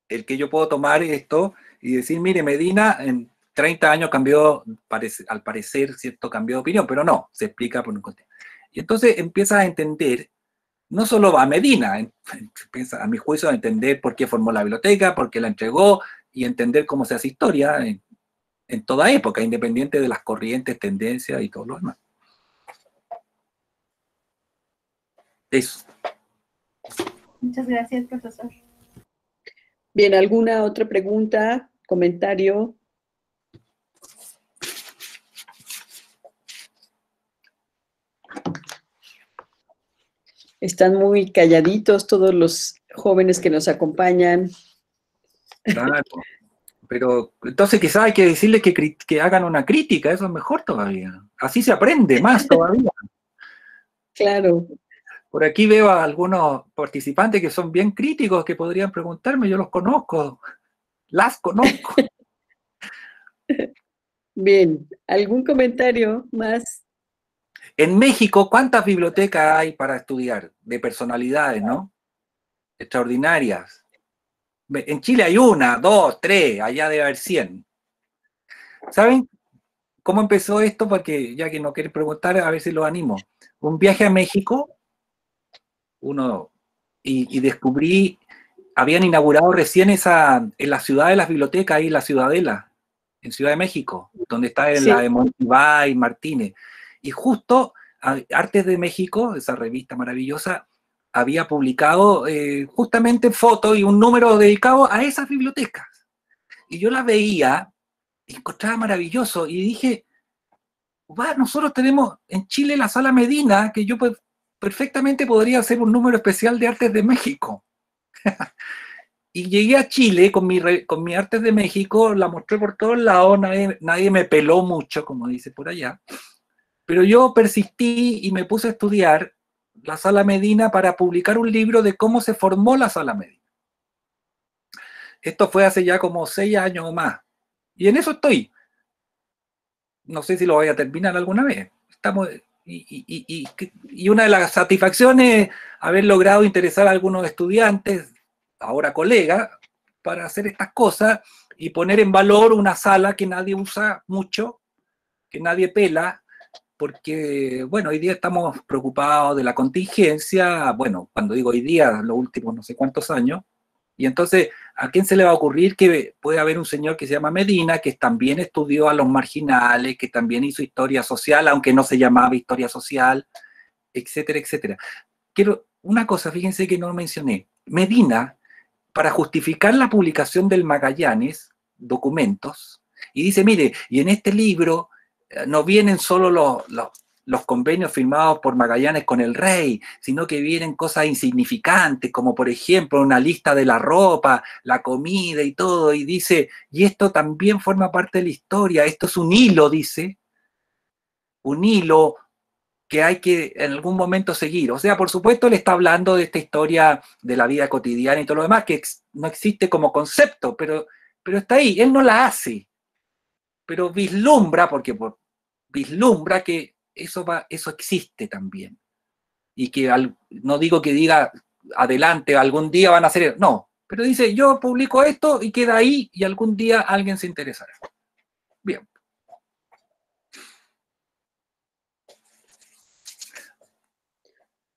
el que yo puedo tomar esto y decir, mire, Medina en 30 años cambió, al parecer, cierto, cambió de opinión, pero no, se explica por un contexto. Y entonces empiezas a entender, no solo a Medina, empieza a mi juicio a entender por qué formó la biblioteca, por qué la entregó, y entender cómo se hace historia en toda época, independiente de las corrientes, tendencias y todo lo demás. Eso. Muchas gracias, profesor. Bien, ¿alguna otra pregunta, comentario? Están muy calladitos todos los jóvenes que nos acompañan. Claro. Pero entonces quizás hay que decirles que hagan una crítica, eso es mejor todavía. Así se aprende más todavía. Claro. Por aquí veo a algunos participantes que son bien críticos, que podrían preguntarme, yo los conozco, las conozco. Bien, ¿algún comentario más? En México, ¿cuántas bibliotecas hay para estudiar? De personalidades, ¿no? Extraordinarias. En Chile hay 1, 2, 3, allá debe haber 100. ¿Saben cómo empezó esto? Porque ya que no quieren preguntar, a ver si los animo. Un viaje a México, y descubrí, habían inaugurado recién en la ciudad de las bibliotecas, ahí en la Ciudadela, en Ciudad de México, donde está en la de Montibay, Martínez. Y justo Artes de México, esa revista maravillosa, había publicado justamente fotos y un número dedicado a esas bibliotecas. Y yo las veía y encontraba maravilloso. Y dije, nosotros tenemos en Chile la Sala Medina, que yo perfectamente podría hacer un número especial de Artes de México. Y llegué a Chile con mi Artes de México, la mostré por todos lados, nadie me peló mucho, como dice por allá. Pero yo persistí y me puse a estudiar la Sala Medina para publicar un libro de cómo se formó la Sala Medina. Esto fue hace ya como 6 años o más. Y en eso estoy. No sé si lo voy a terminar alguna vez. Y una de las satisfacciones es haber logrado interesar a algunos estudiantes, ahora colegas, para hacer estas cosas y poner en valor una sala que nadie usa mucho, que nadie pela, porque, bueno, hoy día estamos preocupados de la contingencia, bueno, cuando digo hoy día, los últimos no sé cuántos años, y entonces, ¿a quién se le va a ocurrir que puede haber un señor que se llama Medina, que también estudió a los marginales, que también hizo historia social, aunque no se llamaba historia social, etcétera, etcétera? Quiero una cosa, fíjense que no mencioné. Medina, para justificar la publicación del Magallanes, documentos, y dice, mire, y en este libro no vienen solo los convenios firmados por Magallanes con el rey, sino que vienen cosas insignificantes, como por ejemplo una lista de la ropa, la comida y todo, y dice, y esto también forma parte de la historia, esto es un hilo, dice, un hilo que hay que en algún momento seguir. O sea, por supuesto, él está hablando de esta historia de la vida cotidiana y todo lo demás, que no existe como concepto, pero está ahí, él no la hace, pero vislumbra, vislumbra que eso existe también. Y que no digo que diga adelante, algún día van a hacer, no, pero dice, yo publico esto y queda ahí y algún día alguien se interesará. Bien.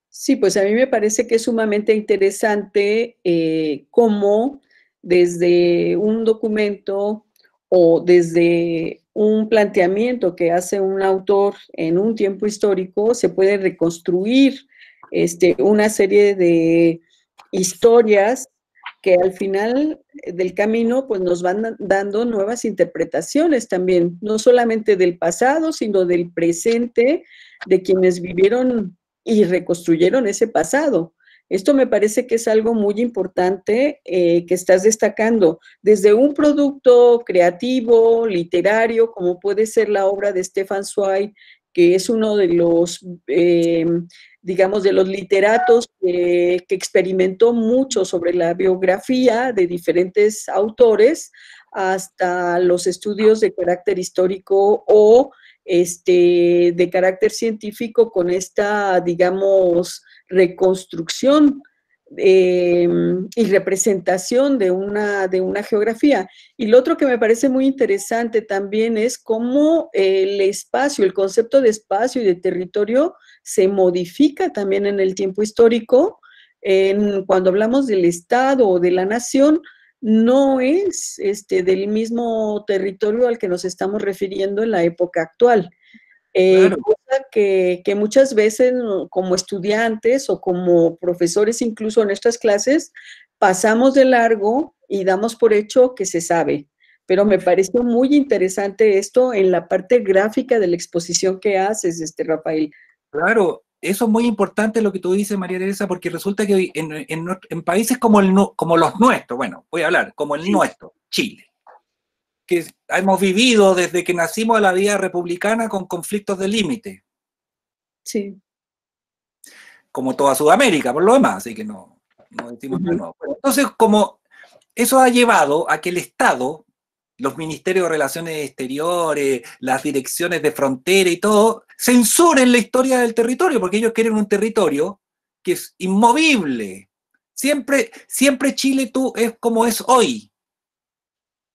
Sí, pues a mí me parece que es sumamente interesante cómo desde un documento o desde un planteamiento que hace un autor en un tiempo histórico, se puede reconstruir una serie de historias que al final del camino pues nos van dando nuevas interpretaciones también, no solamente del pasado, sino del presente, de quienes vivieron y reconstruyeron ese pasado. Esto me parece que es algo muy importante que estás destacando, desde un producto creativo, literario, como puede ser la obra de Stefan Zweig, que es uno de los, digamos, de los literatos que experimentó mucho sobre la biografía de diferentes autores, hasta los estudios de carácter histórico o de carácter científico con esta, digamos, reconstrucción y representación de una geografía. Y lo otro que me parece muy interesante también es cómo el espacio, el concepto de espacio y de territorio se modifica también en el tiempo histórico. Cuando hablamos del Estado o de la nación, no es del mismo territorio al que nos estamos refiriendo en la época actual. Claro. Cosa que muchas veces como estudiantes o como profesores incluso en estas clases pasamos de largo y damos por hecho que se sabe. Pero me pareció muy interesante esto en la parte gráfica de la exposición que haces, Rafael. Claro, eso es muy importante lo que tú dices, María Teresa, porque resulta que en países como los nuestros, bueno, voy a hablar, como el nuestro, Chile, que hemos vivido desde que nacimos a la vida republicana con conflictos de límite. Sí. Como toda Sudamérica, por lo demás, así que no decimos nada nuevo. Entonces, como eso ha llevado a que el Estado, los ministerios de Relaciones Exteriores, las direcciones de frontera y todo, censuren la historia del territorio, porque ellos quieren un territorio que es inmovible. Siempre Chile es como es hoy.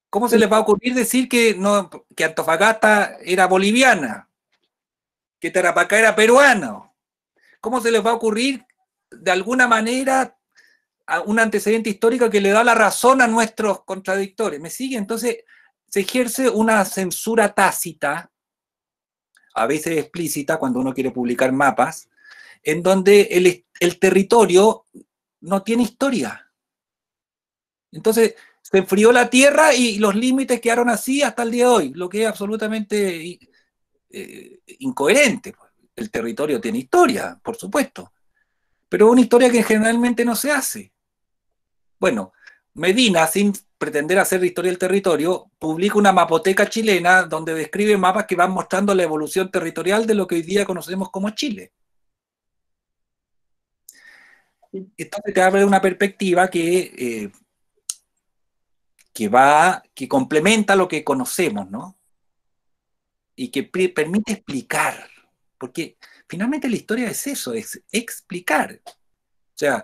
¿Cómo se les va a ocurrir decir que Antofagasta era boliviana? Que Tarapacá era peruano. ¿Cómo se les va a ocurrir de alguna manera a un antecedente histórico que le da la razón a nuestros contradictores? ¿Me sigue? Entonces se ejerce una censura tácita, a veces explícita cuando uno quiere publicar mapas, en donde el territorio no tiene historia. Entonces se enfrió la tierra y los límites quedaron así hasta el día de hoy, lo que es absolutamente incoherente. El territorio tiene historia, por supuesto, pero es una historia que generalmente no se hace. Bueno, Medina, sin pretender hacer historia del territorio, publica una mapoteca chilena donde describe mapas que van mostrando la evolución territorial de lo que hoy día conocemos como Chile. Entonces te abre una perspectiva que complementa lo que conocemos, ¿no? Y que permite explicar, porque finalmente la historia es eso, es explicar. O sea,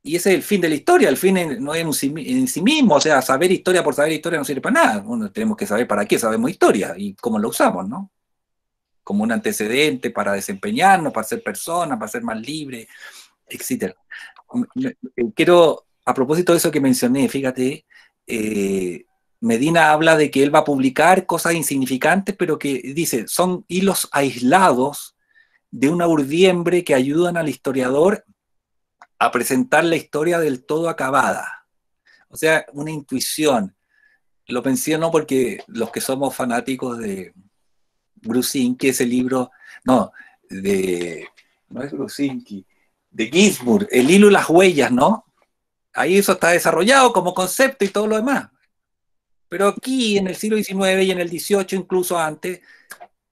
y ese es el fin de la historia, el fin no es en sí mismo, o sea, saber historia por saber historia no sirve para nada. Tenemos que saber para qué sabemos historia y cómo lo usamos, ¿no? Como un antecedente para desempeñarnos, para ser personas, para ser más libres, etc. Quiero, a propósito de eso que mencioné, fíjate, Medina habla de que él va a publicar cosas insignificantes, pero que dice, son hilos aislados de una urdiembre que ayudan al historiador a presentar la historia del todo acabada. O sea, una intuición. Lo menciono porque los que somos fanáticos de Brusinski, ese libro, no es Brusinski, de Ginsburg, El hilo y las huellas, ¿no? Ahí eso está desarrollado como concepto y todo lo demás. Pero aquí, en el siglo XIX y en el XVIII, incluso antes,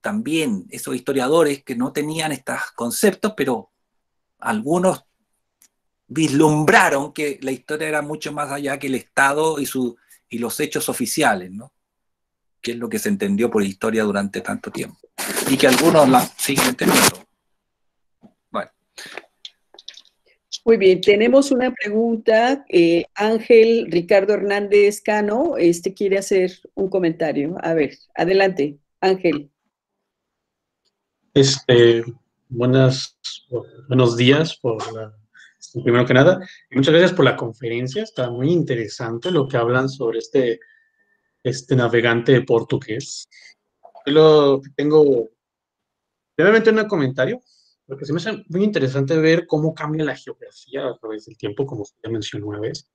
también esos historiadores que no tenían estos conceptos, pero algunos vislumbraron que la historia era mucho más allá que el Estado y los hechos oficiales, ¿no? Que es lo que se entendió por historia durante tanto tiempo. Y que algunos la siguen entendiendo. Bueno. Muy bien, tenemos una pregunta. Ángel Ricardo Hernández Cano, quiere hacer un comentario. A ver, adelante, Ángel. Buenos días, primero que nada. Y muchas gracias por la conferencia, está muy interesante lo que hablan sobre navegante portugués. Yo lo tengo brevemente un comentario, porque se me hace muy interesante ver cómo cambia la geografía a través del tiempo, como usted ya mencionó una vez.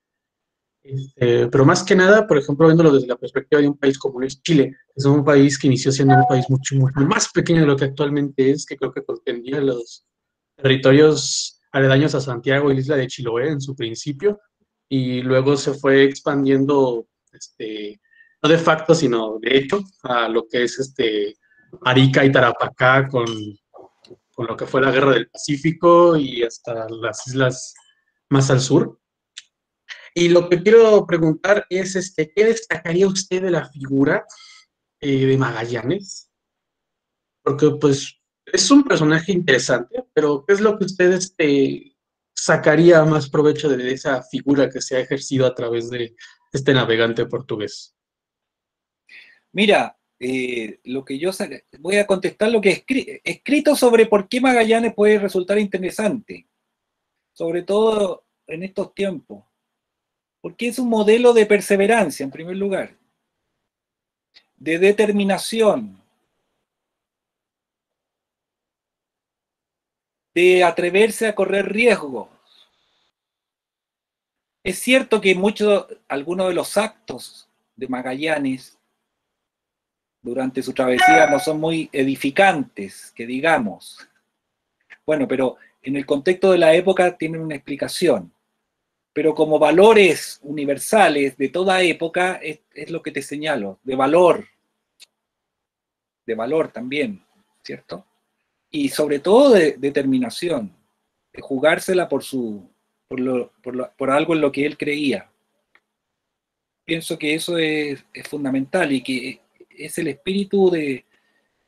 Pero más que nada, por ejemplo, viéndolo desde la perspectiva de un país como es Chile, es un país que inició siendo un país mucho más pequeño de lo que actualmente es, que creo que comprendía los territorios aledaños a Santiago y la isla de Chiloé en su principio, y luego se fue expandiendo, no de facto, sino de hecho, a lo que es Arica y Tarapacá con lo que fue la Guerra del Pacífico y hasta las islas más al sur. Y lo que quiero preguntar es, ¿qué destacaría usted de la figura de Magallanes? Porque, pues, es un personaje interesante, pero ¿qué es lo que usted sacaría más provecho de esa figura que se ha ejercido a través de este navegante portugués? Mira, lo que voy a contestar lo que he escrito sobre por qué Magallanes puede resultar interesante, sobre todo en estos tiempos. Porque es un modelo de perseverancia, en primer lugar, de determinación, de atreverse a correr riesgos. Es cierto que algunos de los actos de Magallanes durante su travesía no son muy edificantes, que digamos. Bueno, pero en el contexto de la época tienen una explicación. Pero como valores universales de toda época, es lo que te señalo, de valor también, ¿cierto? Y sobre todo de determinación, de jugársela por algo en lo que él creía. Pienso que eso es fundamental y que es el espíritu de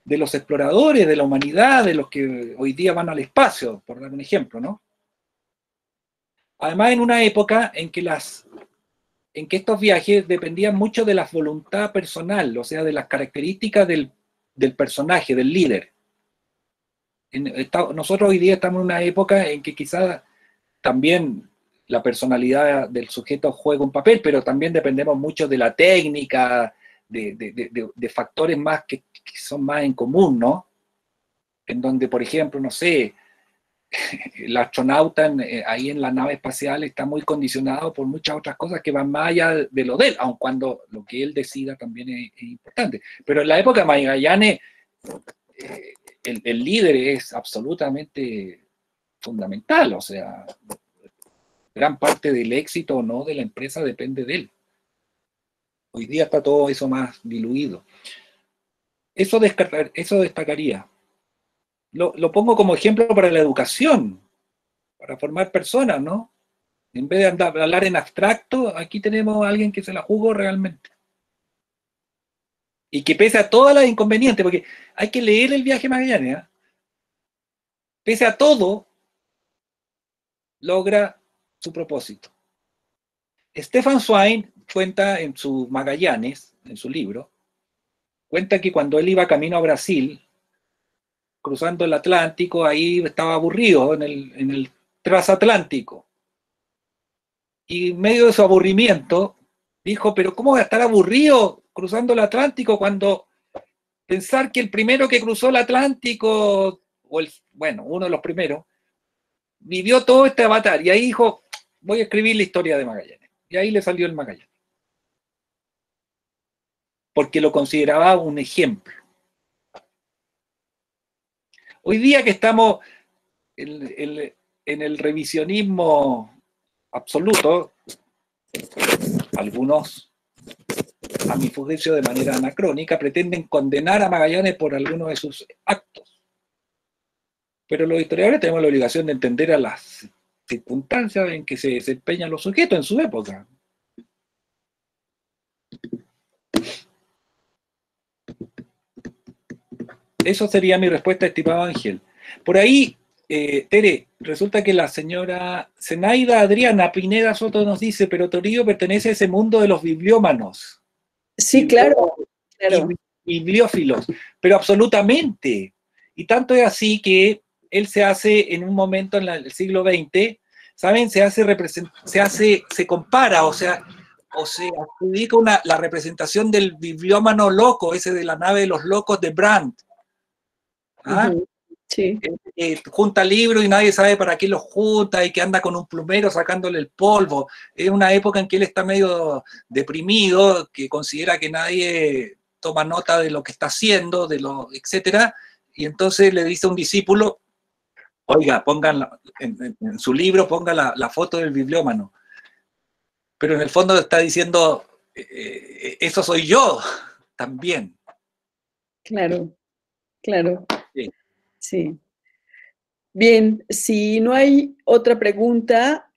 los exploradores, de la humanidad, de los que hoy día van al espacio, por dar un ejemplo, ¿no? Además, en una época en que estos viajes dependían mucho de la voluntad personal, o sea, de las características del personaje, del líder. Nosotros hoy día estamos en una época en que quizás también la personalidad del sujeto juega un papel, pero también dependemos mucho de la técnica, de factores más que son más en común, ¿no? En donde, por ejemplo, no sé, el astronauta ahí en la nave espacial está muy condicionado por muchas otras cosas que van más allá de lo de él, aun cuando lo que él decida también es importante. Pero en la época de Magallanes, el líder es absolutamente fundamental, o sea, gran parte del éxito o no de la empresa depende de él. Hoy día está todo eso más diluido. Eso destacaría. Lo pongo como ejemplo para la educación, para formar personas, ¿no? En vez de hablar en abstracto, aquí tenemos a alguien que se la jugó realmente. Y que pese a todas las inconvenientes, porque hay que leer el viaje Magallanes, ¿eh? Pese a todo, logra su propósito. Stefan Zweig cuenta en su Magallanes, en su libro, cuenta que cuando él iba camino a Brasil, cruzando el Atlántico, ahí estaba aburrido en el transatlántico. Y en medio de su aburrimiento, dijo, pero ¿cómo voy a estar aburrido cruzando el Atlántico cuando pensar que el primero que cruzó el Atlántico, uno de los primeros, vivió todo este avatar? Y ahí dijo, voy a escribir la historia de Magallanes. Y ahí le salió el Magallanes. Porque lo consideraba un ejemplo. Hoy día que estamos en el revisionismo absoluto, algunos, a mi juicio de manera anacrónica, pretenden condenar a Magallanes por algunos de sus actos. Pero los historiadores tenemos la obligación de entender a las circunstancias en que se desempeñan los sujetos en su época. Eso sería mi respuesta, estimado Ángel. Por ahí, Tere, resulta que la señora Zenaida Adriana Pineda Soto nos dice, pero Toribio pertenece a ese mundo de los bibliómanos. Sí, claro. Bibliófilos, pero absolutamente. Y tanto es así que él se hace en un momento en el siglo XX, ¿saben? Se compara, o sea, o se adjudica la representación del bibliómano loco, ese de la nave de los locos de Brandt. ¿Ah? Sí. Junta libros y nadie sabe para qué los junta y que anda con un plumero sacándole el polvo. Es una época en que él está medio deprimido, que considera que nadie toma nota de lo que está haciendo, etcétera, y entonces le dice a un discípulo, oiga, pongan en su libro, ponga la foto del bibliómano. Pero en el fondo está diciendo, eso soy yo también. Claro, claro. Sí. Sí. Bien, si no hay otra pregunta,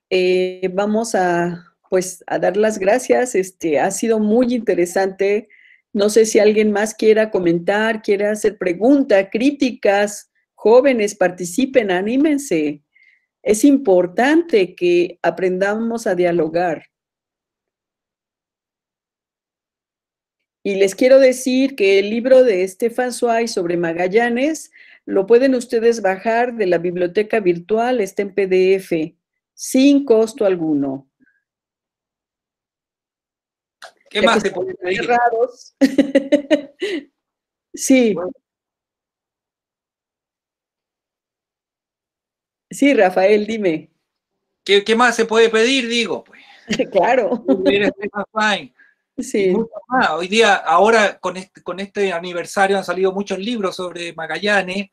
vamos a, pues, a dar las gracias. Ha sido muy interesante. No sé si alguien más quiera comentar, quiera hacer preguntas, críticas. Jóvenes, participen, anímense. Es importante que aprendamos a dialogar. Y les quiero decir que el libro de Stefan Zweig sobre Magallanes lo pueden ustedes bajar de la biblioteca virtual, está en PDF, sin costo alguno. ¿Qué más se puede pedir? Cerrados. Sí. Sí, Rafael, dime. ¿Qué más se puede pedir? Digo, pues. Claro. Sí. Y mucho más. Hoy día, ahora con este aniversario han salido muchos libros sobre Magallanes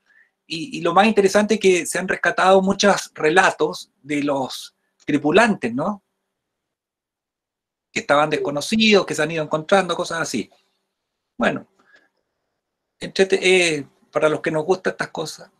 y lo más interesante es que se han rescatado muchos relatos de los tripulantes, ¿no? Que estaban desconocidos, que se han ido encontrando, cosas así. Bueno, para los que nos gustan estas cosas.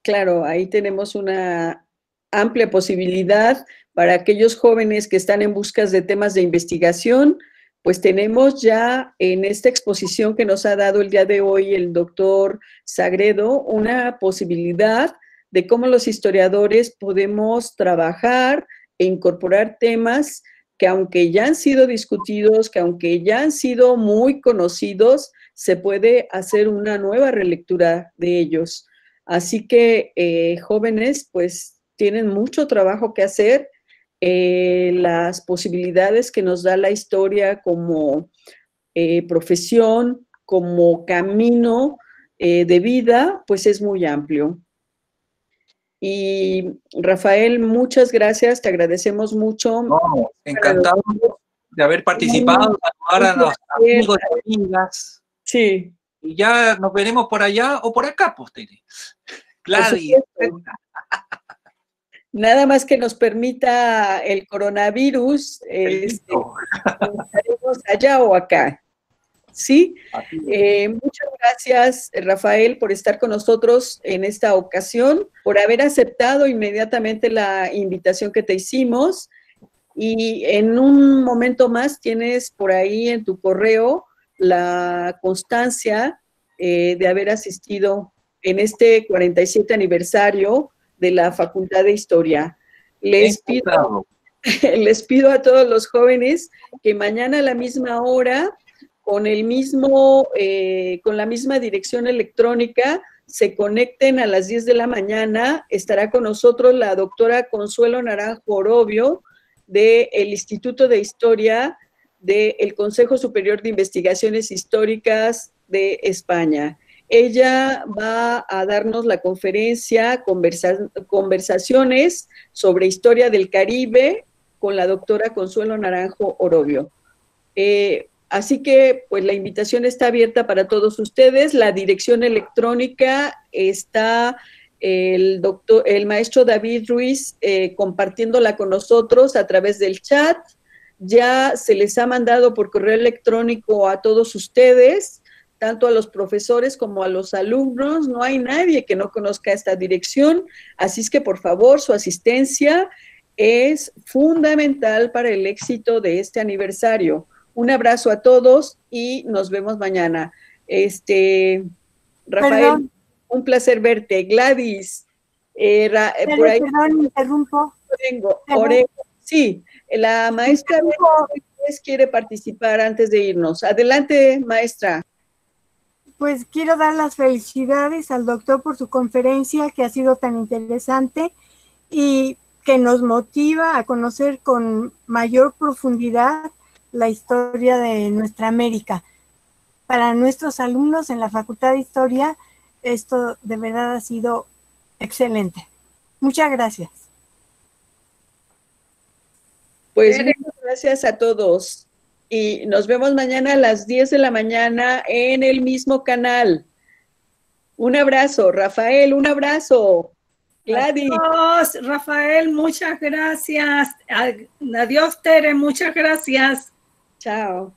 Claro, ahí tenemos una amplia posibilidad para aquellos jóvenes que están en busca de temas de investigación. Pues tenemos ya en esta exposición que nos ha dado el día de hoy el doctor Sagredo una posibilidad de cómo los historiadores podemos trabajar e incorporar temas que aunque ya han sido discutidos, que aunque ya han sido muy conocidos, se puede hacer una nueva relectura de ellos. Así que jóvenes, pues tienen mucho trabajo que hacer. Las posibilidades que nos da la historia como profesión, como camino de vida, pues es muy amplio. Y Rafael, muchas gracias, te agradecemos mucho. No, encantado de haber participado, saludar a los amigos y amigas. Sí. Y ya nos veremos por allá o por acá, pues, Gladys. Nada más que nos permita el coronavirus, estaremos allá o acá. ¿Sí? Muchas gracias, Rafael, por estar con nosotros en esta ocasión, por haber aceptado inmediatamente la invitación que te hicimos. Y en un momento más tienes por ahí en tu correo la constancia de haber asistido en este 47 aniversario de la Facultad de Historia. Les pido a todos los jóvenes que mañana a la misma hora, con la misma dirección electrónica, se conecten a las 10 de la mañana. Estará con nosotros la doctora Consuelo Naranjo Orobio del Instituto de Historia del Consejo Superior de Investigaciones Históricas de España. Ella va a darnos la conferencia Conversaciones sobre Historia del Caribe con la doctora Consuelo Naranjo Orobio. Así que, pues, la invitación está abierta para todos ustedes. La dirección electrónica está el maestro David Ruiz compartiéndola con nosotros a través del chat. Ya se les ha mandado por correo electrónico a todos ustedes, tanto a los profesores como a los alumnos. No hay nadie que no conozca esta dirección, así es que, por favor, su asistencia es fundamental para el éxito de este aniversario. Un abrazo a todos y nos vemos mañana. Rafael, perdón. Un placer verte. Gladys, por ahí. Perdón, interrumpo. Sí, la maestra quiere participar antes de irnos. Adelante, maestra. Pues quiero dar las felicidades al doctor por su conferencia, que ha sido tan interesante y que nos motiva a conocer con mayor profundidad la historia de nuestra América. Para nuestros alumnos en la Facultad de Historia, esto de verdad ha sido excelente. Muchas gracias. Pues muchas gracias a todos y nos vemos mañana a las 10 de la mañana en el mismo canal. Un abrazo, Rafael, un abrazo. Gladys. Adiós, Rafael, muchas gracias. Adiós, Tere, muchas gracias. Chao.